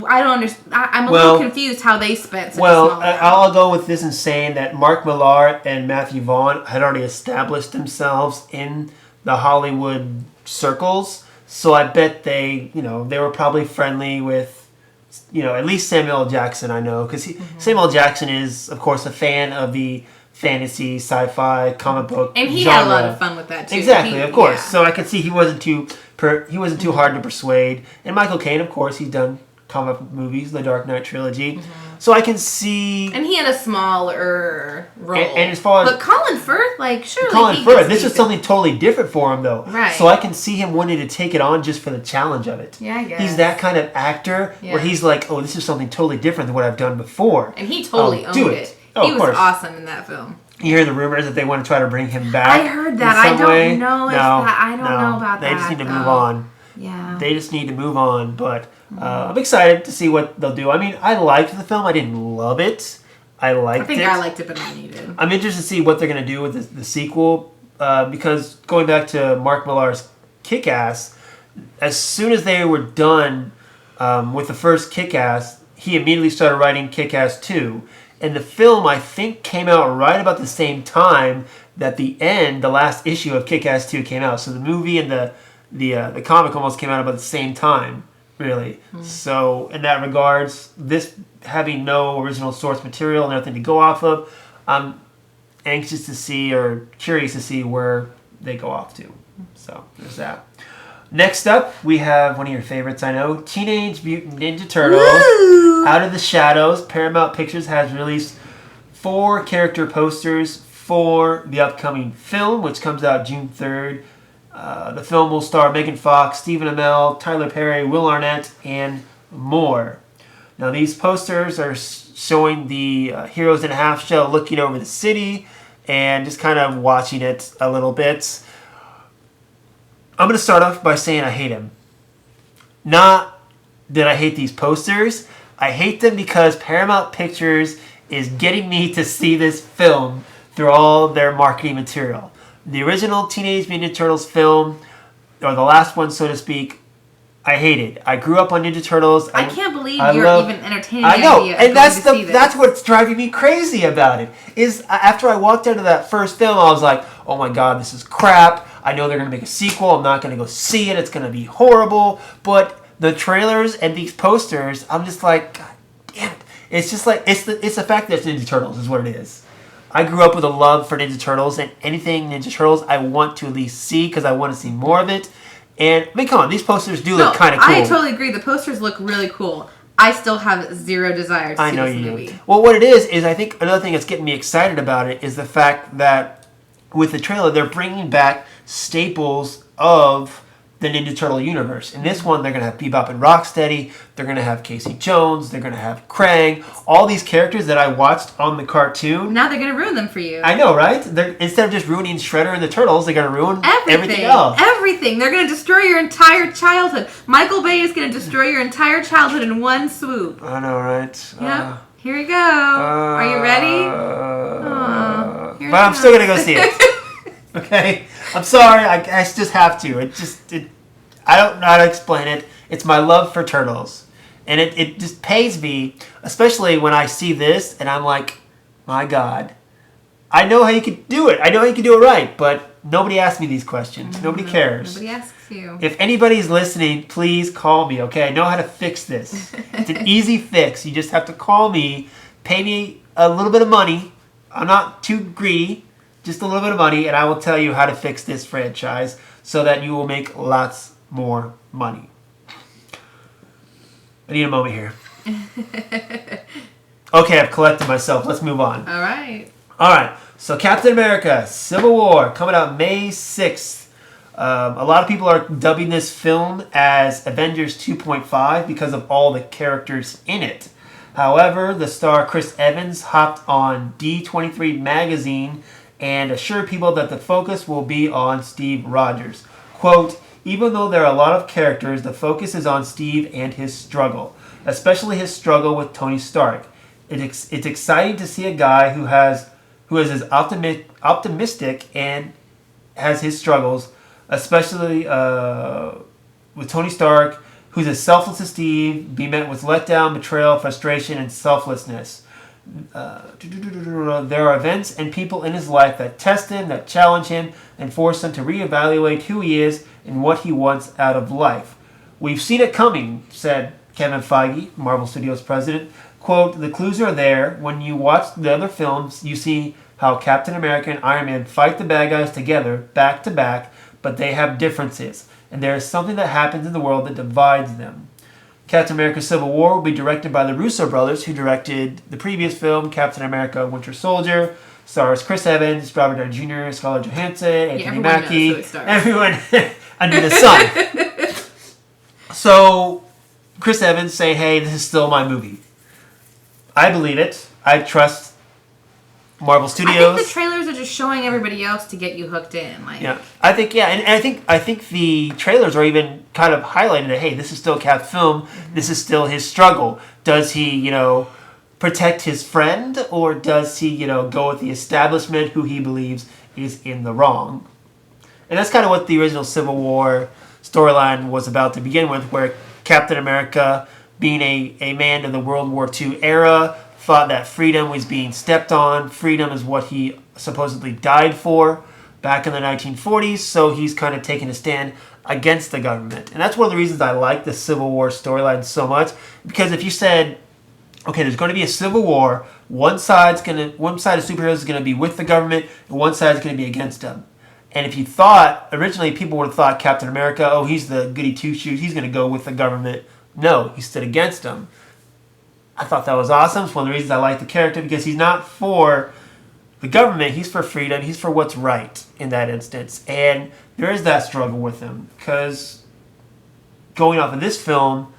I don't understand. I'm a little confused how they spent such a small amount. I'll go with this in saying that Mark Millar and Matthew Vaughn had already established themselves in the Hollywood circles, so I bet they were probably friendly with, at least Samuel L. Jackson. I know because Samuel L. Jackson is, of course, a fan of the fantasy, sci-fi, comic book, and he genre. had a lot of fun with that too. Exactly, of course. Yeah. So I could see he wasn't too hard to persuade. And Michael Caine, of course, he's done comic movies, the Dark Knight trilogy. So I can see... And he had a smaller role. And as far as... But Colin Firth, surely Colin Firth, this was something totally different for him, though. Right. So I can see him wanting to take it on just for the challenge of it. Yeah, I guess. He's that kind of actor where he's like, oh, this is something totally different than what I've done before. And he totally owned it. He was awesome in that film. You hear the rumors that they want to try to bring him back. I heard that. I don't know about that. They just need to move on. Yeah. They just need to move on, but I'm excited to see what they'll do. I mean, I liked the film. I didn't love it. I liked it. I liked it, but not needed. I'm interested to see what they're going to do with the sequel, because going back to Mark Millar's Kick-Ass, as soon as they were done with the first Kick-Ass, he immediately started writing Kick-Ass 2. And the film, I think, came out right about the same time that the last issue of Kick-Ass 2 came out. So the movie and the comic almost came out about the same time, really. So in that regards, this having no original source material, nothing to go off of, I'm anxious to see or curious to see where they go off to. So there's that. Next up, we have one of your favorites, I know, Teenage Mutant Ninja Turtles. Woo! Out of the Shadows. Paramount Pictures has released 4 character posters for the upcoming film, which comes out June 3rd. The film will star Megan Fox, Stephen Amell, Tyler Perry, Will Arnett, and more. Now, these posters are showing the Heroes in a Half Shell looking over the city and just kind of watching it a little bit. I'm going to start off by saying I hate him. Not that I hate these posters. I hate them because Paramount Pictures is getting me to see this film through all their marketing material. The original Teenage Mutant Ninja Turtles film, or the last one, so to speak, I hate it. I grew up on Ninja Turtles. I can't believe you're even entertaining the idea. I know, and that's what's driving me crazy about it. Is after I walked out of that first film, I was like, oh my god, this is crap. I know they're going to make a sequel. I'm not going to go see it. It's going to be horrible. But the trailers and these posters, I'm just like, god damn it. It's just like, it's the fact that it's Ninja Turtles is what it is. I grew up with a love for Ninja Turtles, and anything Ninja Turtles I want to at least see because I want to see more of it. And, I mean, come on, these posters do look kind of cool. I totally agree. The posters look really cool. I still have zero desire to see this movie. Do. Well, what it is I think another thing that's getting me excited about it is the fact that with the trailer, they're bringing back staples of the Ninja Turtle universe. In this one, they're going to have Bebop and Rocksteady. They're going to have Casey Jones. They're going to have Krang. All these characters that I watched on the cartoon. Now they're going to ruin them for you. I know, right? Instead of just ruining Shredder and the Turtles, they're going to ruin everything else. Everything. They're going to destroy your entire childhood. Michael Bay is going to destroy your entire childhood in one swoop. I know, right? Yep. Here we go. Are you ready? But I'm still going to go see it. Okay? I'm sorry. I just have to. I don't know how to explain it. It's my love for Turtles. And it just pains me, especially when I see this and I'm like, my God. I know how you could do it. I know how you can do it right, but nobody asks me these questions. Mm-hmm. Nobody cares. Nobody asks you. If anybody's listening, please call me, okay? I know how to fix this. It's an easy fix. You just have to call me, pay me a little bit of money. I'm not too greedy. Just a little bit of money, and I will tell you how to fix this franchise so that you will make lots more money. I need a moment here. Okay, I've collected myself. Let's move on. All right. So Captain America, Civil War, coming out May 6th. A lot of people are dubbing this film as Avengers 2.5 because of all the characters in it. However, the star Chris Evans hopped on D23 magazine and assured people that the focus will be on Steve Rogers. Quote, even though there are a lot of characters, the focus is on Steve and his struggle, especially his struggle with Tony Stark. It's exciting to see a guy who is as optimistic and has his struggles, especially with Tony Stark, who's as selfless as Steve, be met with letdown, betrayal, frustration, and selflessness. There are events and people in his life that test him, that challenge him, and force him to reevaluate who he is and what he wants out of life. We've seen it coming, said Kevin Feige, Marvel Studios president. Quote, the clues are there. When you watch the other films, you see how Captain America and Iron Man fight the bad guys together, back to back, but they have differences. And there is something that happens in the world that divides them. Captain America Civil War will be directed by the Russo brothers, who directed the previous film, Captain America Winter Soldier. Stars Chris Evans, Robert Downey Jr., Scarlett Johansson, Anthony Mackie, everyone under the sun. So, Chris Evans saying, hey, this is still my movie. I believe it. I trust Marvel Studios. I think the trailers are just showing everybody else to get you hooked in. Yeah, I think I think the trailers are even kind of highlighting that. Hey, this is still Cap's film. Mm-hmm. This is still his struggle. Does he, protect his friend, or does he, go with the establishment who he believes is in the wrong? And that's kind of what the original Civil War storyline was about to begin with, where Captain America, being a man in the World War II era, thought that freedom was being stepped on. Freedom is what he supposedly died for back in the 1940s, so he's kind of taking a stand against the government. And that's one of the reasons I like the Civil War storyline so much, because if you said, okay, there's going to be a civil war, one side of superheroes is going to be with the government, and one side is going to be against them. And if you thought, originally people would have thought Captain America, oh, he's the goody two-shoes, he's going to go with the government. No, he stood against them. I thought that was awesome. It's one of the reasons I like the character, because he's not for the government, he's for freedom, he's for what's right in that instance. And there is that struggle with him, because going off of this film,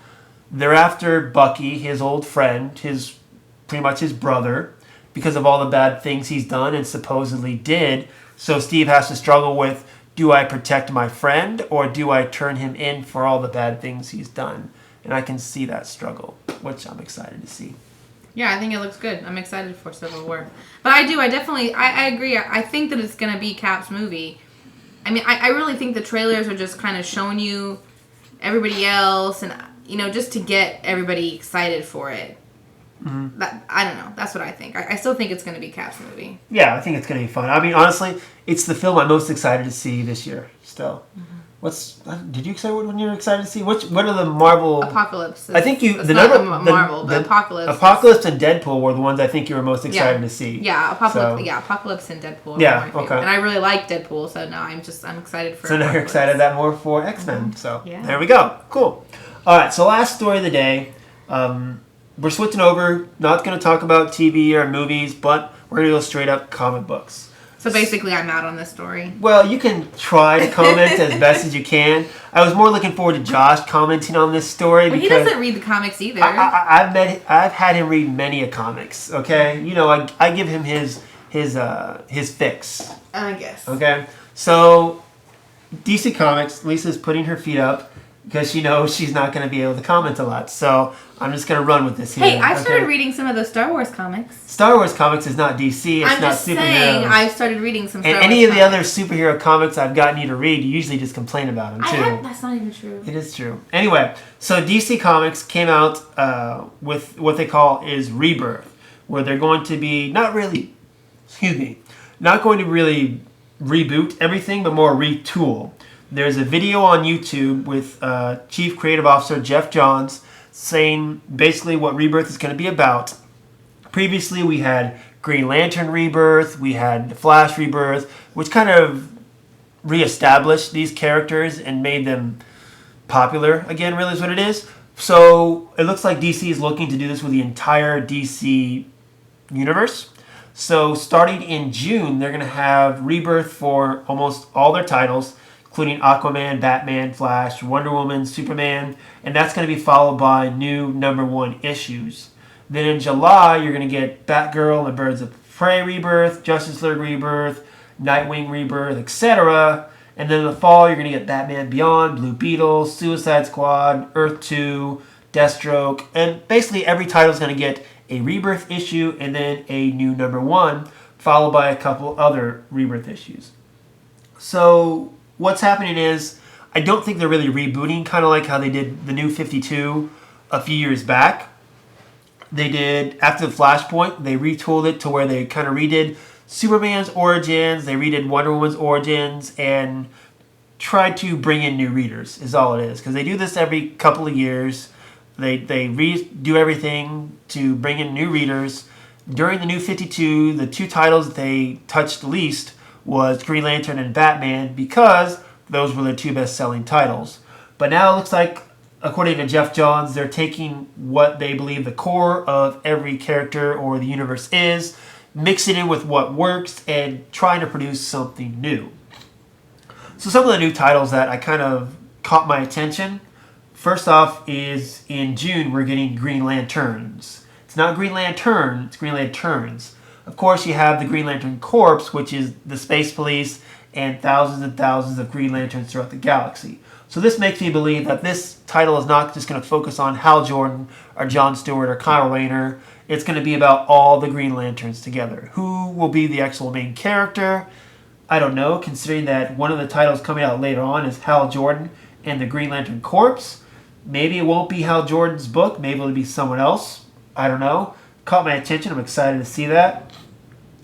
they're after Bucky, his old friend, pretty much his brother, because of all the bad things he's done and supposedly did. So Steve has to struggle with, do I protect my friend, or do I turn him in for all the bad things he's done? And I can see that struggle, which I'm excited to see. Yeah, I think it looks good. I'm excited for Civil War. But I agree. I think that it's going to be Cap's movie. I mean, I really think the trailers are just kind of showing you everybody else, and, just to get everybody excited for it. Mm-hmm. I don't know. That's what I think. I still think it's going to be Cap's movie. Yeah, I think it's going to be fun. I mean, honestly, it's the film I'm most excited to see this year still. Mm-hmm. Did you say when you're excited to see? What are the Marvel? Apocalypse. I think Apocalypse and Deadpool were the ones I think you were most excited to see. Yeah, Apocalypse and Deadpool. Yeah, okay. And I really like Deadpool, so now I'm excited for. So now you're excited that more for X-Men. Mm-hmm. So There we go. Cool. All right. So last story of the day. We're switching over. Not going to talk about TV or movies, but we're going to go straight up comic books. So basically, I'm out on this story. Well, you can try to comment as best as you can. I was more looking forward to Josh commenting on this story, because he doesn't read the comics either. I've had him read many a comics. Okay, I give him his fix. I guess. Okay, so DC Comics. Lisa's putting her feet up because she knows she's not going to be able to comment a lot. So I'm just going to run with this here. Hey, I started reading some of the Star Wars comics. Star Wars comics is not DC. It's I'm not just superheroes. saying, I've started reading some Star Wars And any of the comics. other superhero comics I've gotten you to read, you usually just complain about them, too. That's not even true. It is true. Anyway, so DC Comics came out with what they call is Rebirth, where they're going to be not going to really reboot everything, but more retool. There's a video on YouTube with Chief Creative Officer Jeff Johns saying basically what Rebirth is going to be about. Previously, we had Green Lantern Rebirth, we had The Flash Rebirth, which kind of reestablished these characters and made them popular again, really is what it is. So it looks like DC is looking to do this with the entire DC universe. So starting in June, they're going to have Rebirth for almost all their titles, including Aquaman, Batman, Flash, Wonder Woman, Superman, and that's going to be followed by new #1 issues. Then in July, you're going to get Batgirl and the Birds of Prey Rebirth, Justice League Rebirth, Nightwing Rebirth, etc. And then in the fall, you're going to get Batman Beyond, Blue Beetle, Suicide Squad, Earth 2, Deathstroke, and basically every title is going to get a Rebirth issue and then a new number 1, followed by a couple other Rebirth issues. So what's happening is, I don't think they're really rebooting, kind of like how they did the New 52 a few years back. They did, after the Flashpoint, they retooled it to where they kind of redid Superman's origins, they redid Wonder Woman's origins, and tried to bring in new readers, is all it is. Because they do this every couple of years. They redo everything to bring in new readers. During the New 52, the 2 titles that they touched the least was Green Lantern and Batman, because those were the 2 best-selling titles. But now it looks like, according to Jeff Johns, they're taking what they believe the core of every character or the universe is, mixing it with what works, and trying to produce something new. So some of the new titles that I kind of caught my attention, first off is in June we're getting Green Lanterns. It's not Green Lantern, it's Green Lanterns. Of course you have the Green Lantern Corps, which is the Space Police, and thousands of Green Lanterns throughout the galaxy. So this makes me believe that this title is not just going to focus on Hal Jordan or John Stewart or Kyle Rayner. It's going to be about all the Green Lanterns together. Who will be the actual main character? I don't know, considering that one of the titles coming out later on is Hal Jordan and the Green Lantern Corps. Maybe it won't be Hal Jordan's book. Maybe it'll be someone else. I don't know. Caught my attention. I'm excited to see that.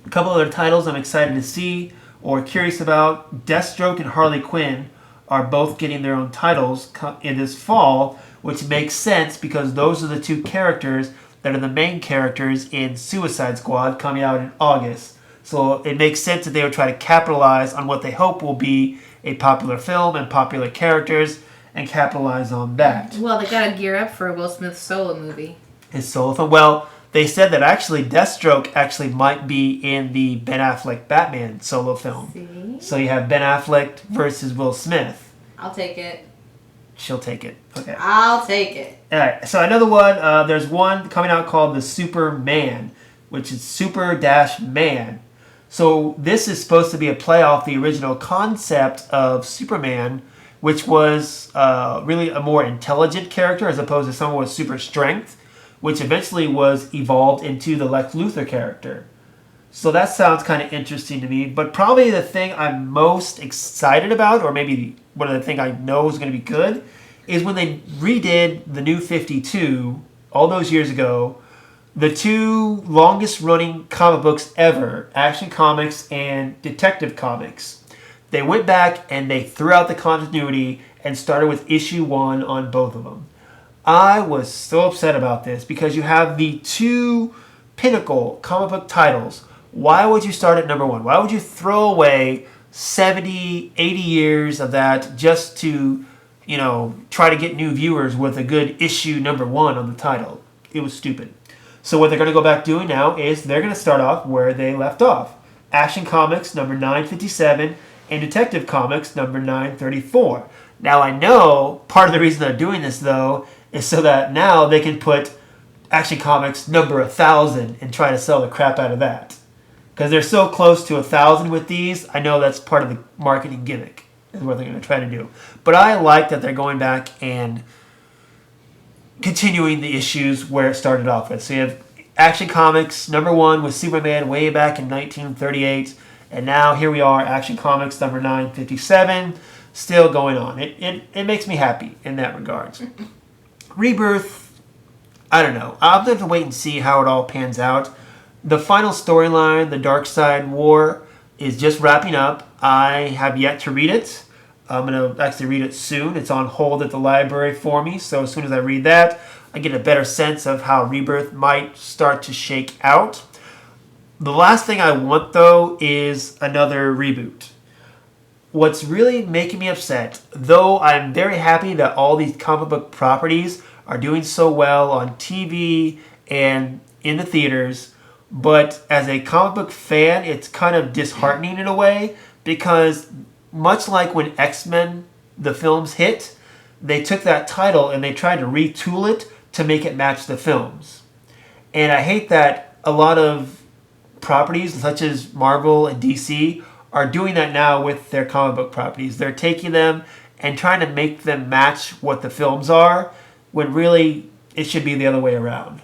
A couple other titles I'm excited to see or curious about. Deathstroke and Harley Quinn are both getting their own titles in this fall, which makes sense because those are the 2 characters that are the main characters in Suicide Squad coming out in August. So it makes sense that they would try to capitalize on what they hope will be a popular film and popular characters and capitalize on that. Well, they gotta gear up for Will Smith's solo movie. His solo film? Well, they said that actually Deathstroke actually might be in the Ben Affleck Batman solo film. See? So you have Ben Affleck versus Will Smith. I'll take it. She'll take it. Okay. I'll take it. All right. So another one, there's one coming out called the Superman, which is Super-Man. So this is supposed to be a play off the original concept of Superman, which was really a more intelligent character as opposed to someone with super strength, which eventually was evolved into the Lex Luthor character. So that sounds kind of interesting to me. But probably the thing I'm most excited about, or maybe one of the things I know is going to be good, is when they redid the New 52 all those years ago, the 2 longest running comic books ever, Action Comics and Detective Comics. They went back and they threw out the continuity and started with issue 1 on both of them. I was so upset about this because you have the 2 pinnacle comic book titles. Why would you start at number 1? Why would you throw away 70, 80 years of that just to, try to get new viewers with a good issue number 1 on the title? It was stupid. So what they're going to go back doing now is they're going to start off where they left off. Action Comics number 957 and Detective Comics number 934. Now I know part of the reason they're doing this though is so that now they can put Action Comics number 1000 and try to sell the crap out of that. Because they're so close to 1000 with these, I know that's part of the marketing gimmick is what they're going to try to do. But I like that they're going back and continuing the issues where it started off with. So you have Action Comics number 1 with Superman way back in 1938, and now here we are, Action Comics number 957, still going on. It makes me happy in that regards. Rebirth, I don't know. I'll have to wait and see how it all pans out. The final storyline, the Darkseid War, is just wrapping up. I have yet to read it. I'm going to actually read it soon. It's on hold at the library for me, so as soon as I read that, I get a better sense of how Rebirth might start to shake out. The last thing I want, though, is another reboot. What's really making me upset, though I'm very happy that all these comic book properties are doing so well on TV and in the theaters, but as a comic book fan, it's kind of disheartening in a way because much like when X-Men, the films hit, they took that title and they tried to retool it to make it match the films. And I hate that a lot of properties such as Marvel and DC are doing that now with their comic book properties. They're taking them and trying to make them match what the films are, when really it should be the other way around.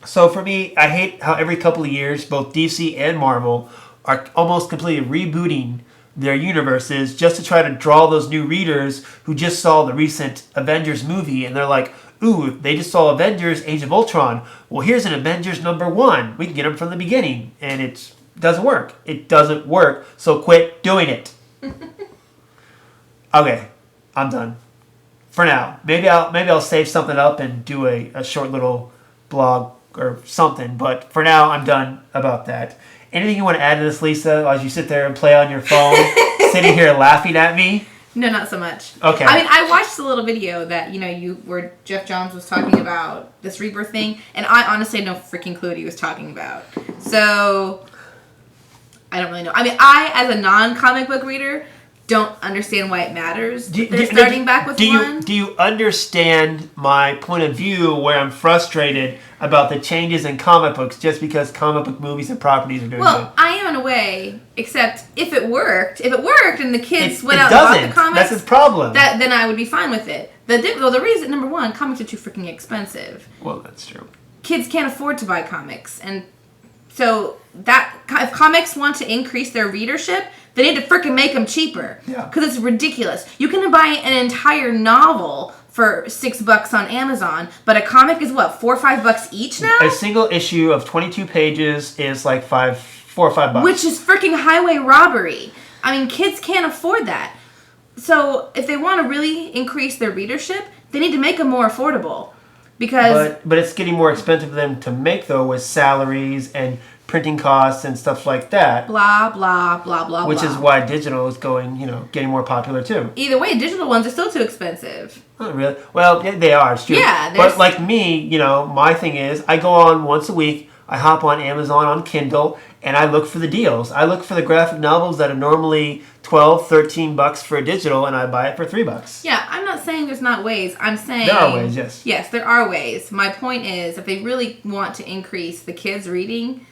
So for me, I hate how every couple of years, both DC and Marvel are almost completely rebooting their universes just to try to draw those new readers who just saw the recent Avengers movie, and they're like, ooh, they just saw Avengers Age of Ultron. Well, here's an Avengers #1. We can get them from the beginning. And it doesn't work. It doesn't work. So quit doing it. Okay, I'm done. For now. Maybe I'll save something up and do a short little blog or something. But for now, I'm done about that. Anything you want to add to this, Lisa, as you sit there and play on your phone, sitting here laughing at me? No, not so much. Okay. I mean, I watched the little video that, where Jeff Johns was talking about this Rebirth thing, and I honestly had no freaking clue what he was talking about. So, I don't really know. I mean, I, as a non-comic book reader, don't understand why it matters that they're starting back with one. Do you understand my point of view where I'm frustrated about the changes in comic books just because comic book movies and properties are doing good? I am in a way, except if it worked and the kids went out and bought the comics, that's its problem. Then I would be fine with it. The reason, number one, comics are too freaking expensive. Well, that's true. Kids can't afford to buy comics, and so if comics want to increase their readership, they need to freaking make them cheaper. Yeah. Because it's ridiculous. You can buy an entire novel for $6 on Amazon, but a comic is what, $4 or $5 each now? A single issue of 22 pages is like $4 or $5. Which is freaking highway robbery. I mean, kids can't afford that. So if they want to really increase their readership, they need to make them more affordable. Because but it's getting more expensive for them to make, though, with salaries and printing costs and stuff like that. Blah, blah, blah, blah, Which blah. is why digital is getting more popular, too. Either way, digital ones are still too expensive. Not really. Well, yeah, they are. It's true. Yeah. But like me, my thing is, I go on once a week, I hop on Amazon on Kindle, and I look for the deals. I look for the graphic novels that are normally $12, $13 for a digital, and I buy it for $3. Yeah, I'm not saying there's not ways. I'm saying... There are ways, yes. Yes, there are ways. My point is, if they really want to increase the kids' reading,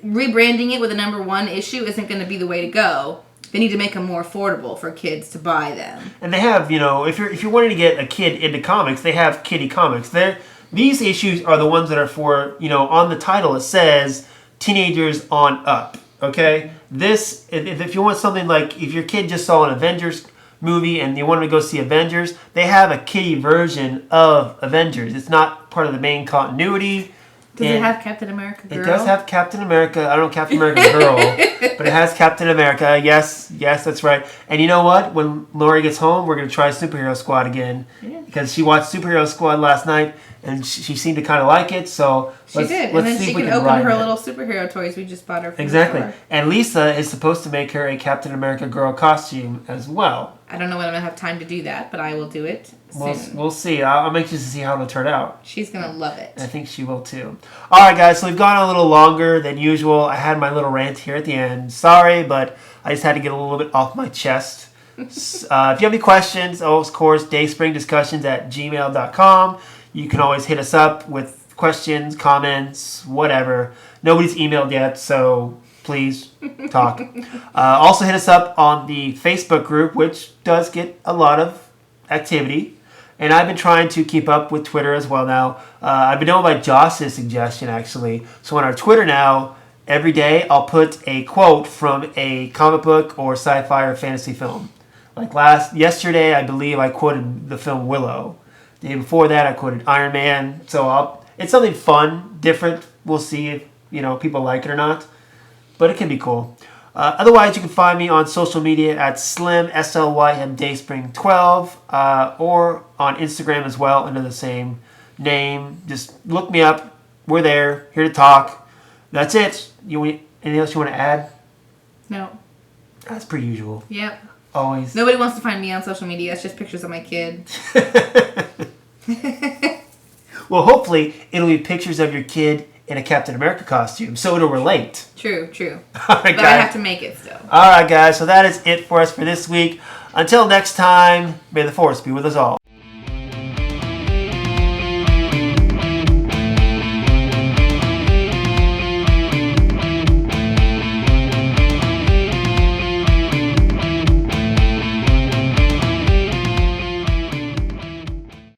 rebranding it with a #1 issue isn't going to be the way to go. They need to make them more affordable for kids to buy them. And they have, if you're wanting to get a kid into comics, they have kiddie comics. These issues are the ones that are for, on the title it says teenagers on up. Okay? This, if you want something like, if your kid just saw an Avengers movie and you want to go see Avengers, they have a kiddie version of Avengers. It's not part of the main continuity. Does it have Captain America Girl? It does have Captain America. I don't know Captain America Girl, but it has Captain America. Yes, that's right. And you know what? When Lori gets home, we're going to try Superhero Squad again. Yeah. Because she watched Superhero Squad last night, and she seemed to kind of like it. So she did. And then she can open her little superhero toys we just bought her from Exactly. the store. And Lisa is supposed to make her a Captain America Girl costume as well. I don't know when I'm going to have time to do that, but I will do it soon. We'll see. I'm anxious to see how it'll turn out. She's going to love it. I think she will too. All right, guys. So we've gone a little longer than usual. I had my little rant here at the end. Sorry, but I just had to get a little bit off my chest. If you have any questions, of course, dayspringdiscussions@gmail.com. You can always hit us up with questions, comments, whatever. Nobody's emailed yet, so please talk. Also hit us up on the Facebook group, which does get a lot of activity. And I've been trying to keep up with Twitter as well now. I've been known by Josh's suggestion, actually. So on our Twitter now, every day I'll put a quote from a comic book or sci-fi or fantasy film. Like yesterday, I believe I quoted the film Willow. The day before that, I quoted Iron Man. So it's something fun, different. We'll see if people like it or not. But it can be cool. Otherwise, you can find me on social media at Slim, SLYM Dayspring 12, or on Instagram as well under the same name. Just look me up. We're there, here to talk. That's it. Anything else you want to add? No. That's per usual. Yep. Always. Nobody wants to find me on social media. It's just pictures of my kid. Well, hopefully, it'll be pictures of your kid in a Captain America costume, so it'll relate. True. All right, but guys. I have to make it still. All right, guys. So that is it for us for this week. Until next time, may the Force be with us all.